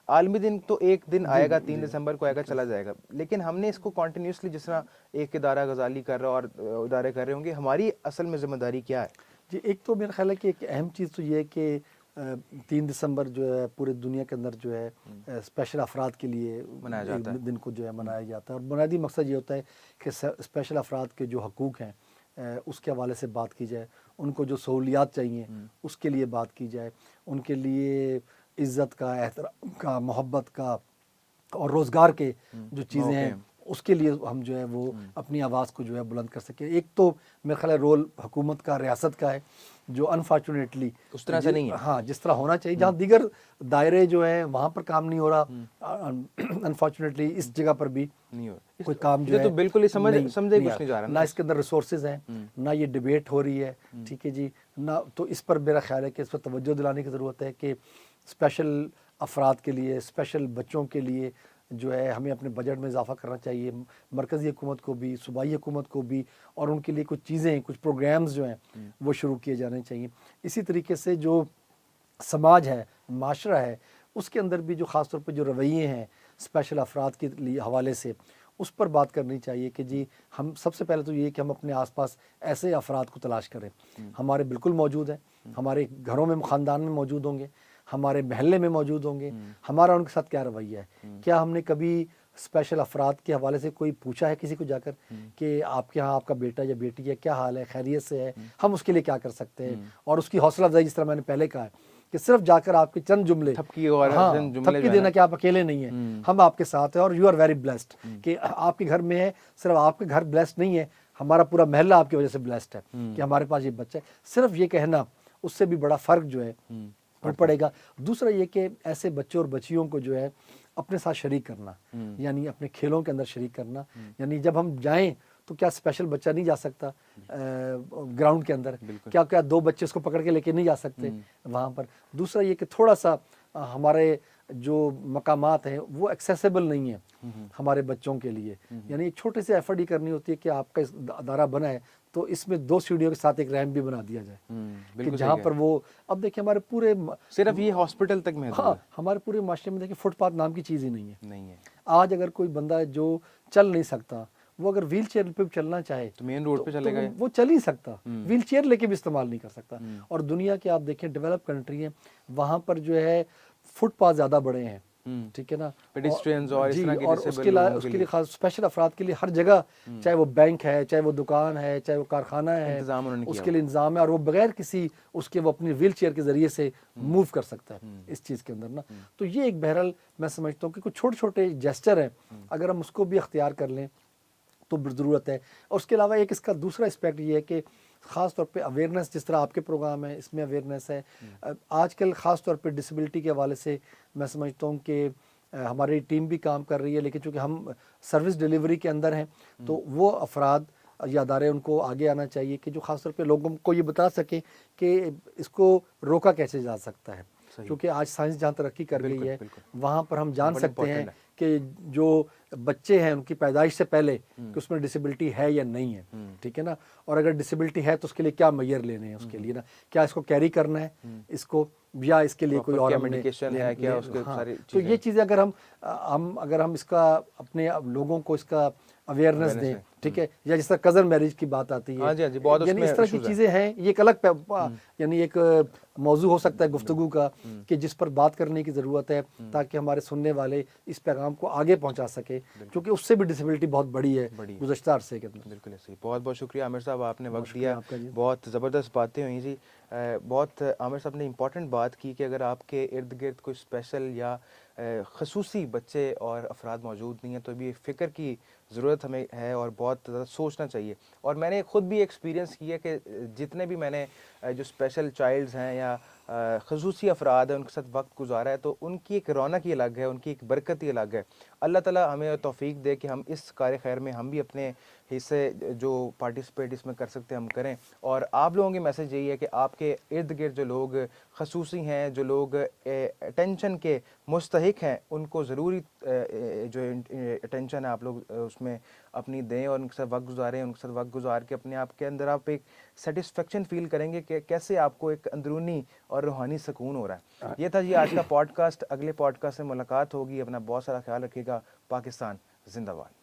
عالمی دن تو ایک دن آئے گا, 3 دسمبر کو آئے گا, چلا جائے گا, لیکن ہم نے اس کو کنٹینیوسلی جس طرح ایک ادارہ غزالی کر رہا اور ادارے کر رہے ہوں گے, ہماری اصل میں ذمہ داری کیا ہے؟ جی ایک تو میرا خیال ہے کہ ایک اہم چیز تو یہ ہے کہ 3 دسمبر جو ہے پورے دنیا کے اندر جو ہے اسپیشل افراد کے لیے منایا جاتا ہے, دن کو جو ہے منایا جاتا ہے. اور بنیادی مقصد یہ ہوتا ہے کہ اسپیشل افراد کے جو حقوق ہیں اس کے حوالے سے بات کی جائے, ان کو جو سہولیات چاہیے اس کے لیے بات کی جائے, ان کے لیے عزت کا, احترام کا, محبت کا اور روزگار کے جو چیزیں ہیں اس کے لیے ہم جو ہے وہ اپنی آواز کو جو ہے بلند کر سکیں. ایک تو میرا خیال ہے رول حکومت کا, ریاست کا ہے, جو انفارچونیٹلی اس طرح سے نہیں ہے, ہاں جس طرح ہونا چاہیے. جہاں دیگر دائرے جو ہیں وہاں پر کام نہیں ہو رہا, انفارچونیٹلی اس جگہ پر بھی نہیں ہو کوئی کام جو ہے تو بالکل ہی سمجھے کچھ نہیں جا رہا, نہ اس کے اندر ریسورسز ہیں, نہ یہ ڈیبیٹ ہو رہی ہے, ٹھیک ہے جی, نہ تو اس پر میرا خیال ہے کہ اس پر توجہ دلانے کی ضرورت ہے کہ اسپیشل افراد کے لیے, اسپیشل بچوں کے لیے جو ہے ہمیں اپنے بجٹ میں اضافہ کرنا چاہیے, مرکزی حکومت کو بھی, صوبائی حکومت کو بھی, اور ان کے لیے کچھ چیزیں, کچھ پروگرامز جو ہیں وہ شروع کیے جانے چاہیے. اسی طریقے سے جو سماج ہے, معاشرہ ہے, اس کے اندر بھی جو خاص طور پہ جو رویے ہیں اسپیشل افراد کے لیے حوالے سے, اس پر بات کرنی چاہیے کہ جی ہم سب سے پہلے تو یہ کہ ہم اپنے آس پاس ایسے افراد کو تلاش کریں. ہمارے بالکل موجود ہیں, ہمارے گھروں میں, خاندان میں موجود ہوں گے, ہمارے محلے میں موجود ہوں گے. ہمارا ان کے ساتھ کیا رویہ ہے؟ کیا ہم نے کبھی اسپیشل افراد کے حوالے سے کوئی پوچھا ہے کسی کو جا کر کہ آپ کے ہاں آپ کا بیٹا یا بیٹی ہے, کیا حال ہے, خیریت سے ہے, ہم اس کے لیے کیا کر سکتے ہیں, اور اس کی حوصلہ افزائی جس طرح میں نے پہلے کہا ہے کہ صرف جا کر آپ کے چند جملے تھپکی دینا کہ آپ اکیلے نہیں ہیں, ہم آپ کے ساتھ ہیں اور یو آر ویری بلیسڈ, کہ آپ کے گھر میں ہے, صرف آپ کے گھر بلیسڈ نہیں ہے, ہمارا پورا محلہ آپ کی وجہ سے بلیسڈ ہے کہ ہمارے پاس یہ بچہ ہے. صرف یہ کہنا, اس سے بھی بڑا فرق جو ہے پڑے گا. دوسرا یہ کہ ایسے بچوں اور بچیوں کو جو ہے اپنے ساتھ شریک کرنا, یعنی اپنے کھیلوں کے اندر شریک کرنا. یعنی جب ہم جائیں تو کیا اسپیشل بچہ نہیں جا سکتا گراؤنڈ کے اندر, کیا 2 بچے اس کو پکڑ کے لے کے نہیں جا سکتے وہاں پر. دوسرا یہ کہ تھوڑا سا ہمارے جو مقامات ہیں وہ ایکسیسیبل نہیں ہیں ہمارے بچوں کے لیے, یعنی ایک چھوٹے سے ایفرٹ ہی کرنی ہوتی ہے کہ آپ کا ادارہ بنا ہے تو اس میں 2 سیڑھیوں کے ساتھ ایک ریمپ بھی بنا دیا جائے کہ جہاں پر وہ, اب دیکھیں ہمارے پورے صرف یہ ہاسپٹل تک محدود ہے, ہمارے پورے معاشرے میں دیکھیں فٹ پاتھ نام کی چیز ہی نہیں ہے. آج اگر کوئی بندہ ہے جو چل نہیں سکتا, وہ اگر ویل چیئر پہ چلنا چاہے تو مین روڈ پہ چلے گا, وہ چل ہی سکتا, ویل چیئر لے کے بھی استعمال نہیں کر سکتا. اور دنیا کے آپ دیکھیں ڈیولپ کنٹری ہیں, وہاں پر جو ہے فٹ پاتھ زیادہ بڑے ہیں, ٹھیک ہے نا, پیڈسٹرینز اور اس طرح اور اس کے لیے خاص اسپیشل افراد کے لیے ہر جگہ, چاہے وہ بینک ہے, چاہے وہ دکان ہے, چاہے وہ کارخانہ ہے, اس کے لیے انتظام ہے, اور وہ بغیر کسی اس کے وہ اپنی ویل چیئر کے ذریعے سے موو کر سکتا ہے اس چیز کے اندر نا. تو یہ ایک بہرحال میں سمجھتا ہوں کہ کچھ چھوٹے چھوٹے جیسچر ہیں, اگر ہم اس کو بھی اختیار کر لیں تو ضرورت ہے. اور اس کے علاوہ ایک اس کا دوسرا اسپیکٹ یہ ہے کہ خاص طور پہ اویئرنیس، جس طرح آپ کے پروگرام ہیں اس میں اویئرنیس ہے. آج کل خاص طور پہ ڈسیبلٹی کے حوالے سے میں سمجھتا ہوں کہ ہماری ٹیم بھی کام کر رہی ہے، لیکن چونکہ ہم سروس ڈیلیوری کے اندر ہیں تو وہ افراد یا ادارے ان کو آگے آنا چاہیے کہ جو خاص طور پہ لوگوں کو یہ بتا سکیں کہ اس کو روکا کیسے جا سکتا ہے. کیونکہ آج سائنس جہاں ترقی کر گئی ہے وہاں پر ہم جان سکتے ہیں کہ جو بچے ہیں ان کی پیدائش سے پہلے کہ اس میں ڈسیبلٹی ہے یا نہیں ہے، ٹھیک ہے نا. اور اگر ڈسیبلٹی ہے تو اس کے لیے کیا معیار لینے ہیں اس کے لیے نا، کیا اس کو کیری کرنا ہے اس کو، یا اس کے لیے کوئی اور کمیونیکیشن ہے کیا اس کے ساری تو یہ چیزیں اگر ہم اس کا اپنے لوگوں کو اس کا اویئرنیس دیں، ٹھیک ہے. یا جس طرح کزن میرج کی بات آتی ہے، یعنی اس طرح کی چیزیں ہیں. یہ ایک الگ یعنی ایک موضوع ہو سکتا ہے گفتگو کا کہ جس پر بات کرنے کی ضرورت ہے تاکہ ہمارے سننے والے اس پیغام کو آگے پہنچا سکے، کیونکہ اس سے بھی ڈسیبلٹی بہت بڑی ہے گزشتہ عرصے کے اندر. بالکل صحیح. بہت بہت شکریہ عامر صاحب، آپ نے وقت دیا، بہت زبردست باتیں ہوئیں جی. بہت عامر صاحب نے امپورٹنٹ بات کی کہ اگر آپ کے ارد گرد کوئی اسپیشل یا خصوصی بچے اور افراد موجود نہیں ہیں تو بھی فکر کی ضرورت ہمیں ہے اور بہت زیادہ سوچنا چاہیے. اور میں نے خود بھی ایکسپیرینس کیا کہ جتنے بھی میں نے جو اسپیشل چائلڈز ہیں یا خصوصی افراد ہیں ان کے ساتھ وقت گزارا ہے تو ان کی ایک رونق ہی الگ ہے، ان کی ایک برکت ہی الگ ہے. اللہ تعالیٰ ہمیں توفیق دے کہ ہم اس کار خیر میں ہم بھی اپنے حصے جو پارٹیسپیٹ اس میں کر سکتے ہیں ہم کریں. اور آپ لوگوں کی میسج یہی ہے کہ آپ کے ارد گرد جو لوگ خصوصی ہیں، جو لوگ اٹینشن کے مستحق ہیں، ان کو ضروری جو اٹینشن ہے آپ لوگ اس میں اپنی دیں اور ان کے ساتھ وقت گزاریں. ان کے ساتھ وقت گزار کے اپنے آپ کے اندر آپ ایک سیٹسفیکشن فیل کریں گے کہ کیسے آپ کو ایک اندرونی اور روحانی سکون ہو رہا ہے. یہ تھا جی آج کا پوڈ کاسٹ. اگلے پوڈ کاسٹ سے ملاقات ہوگی. اپنا بہت سارا خیال رکھیے گا. پاکستان زندہ باد.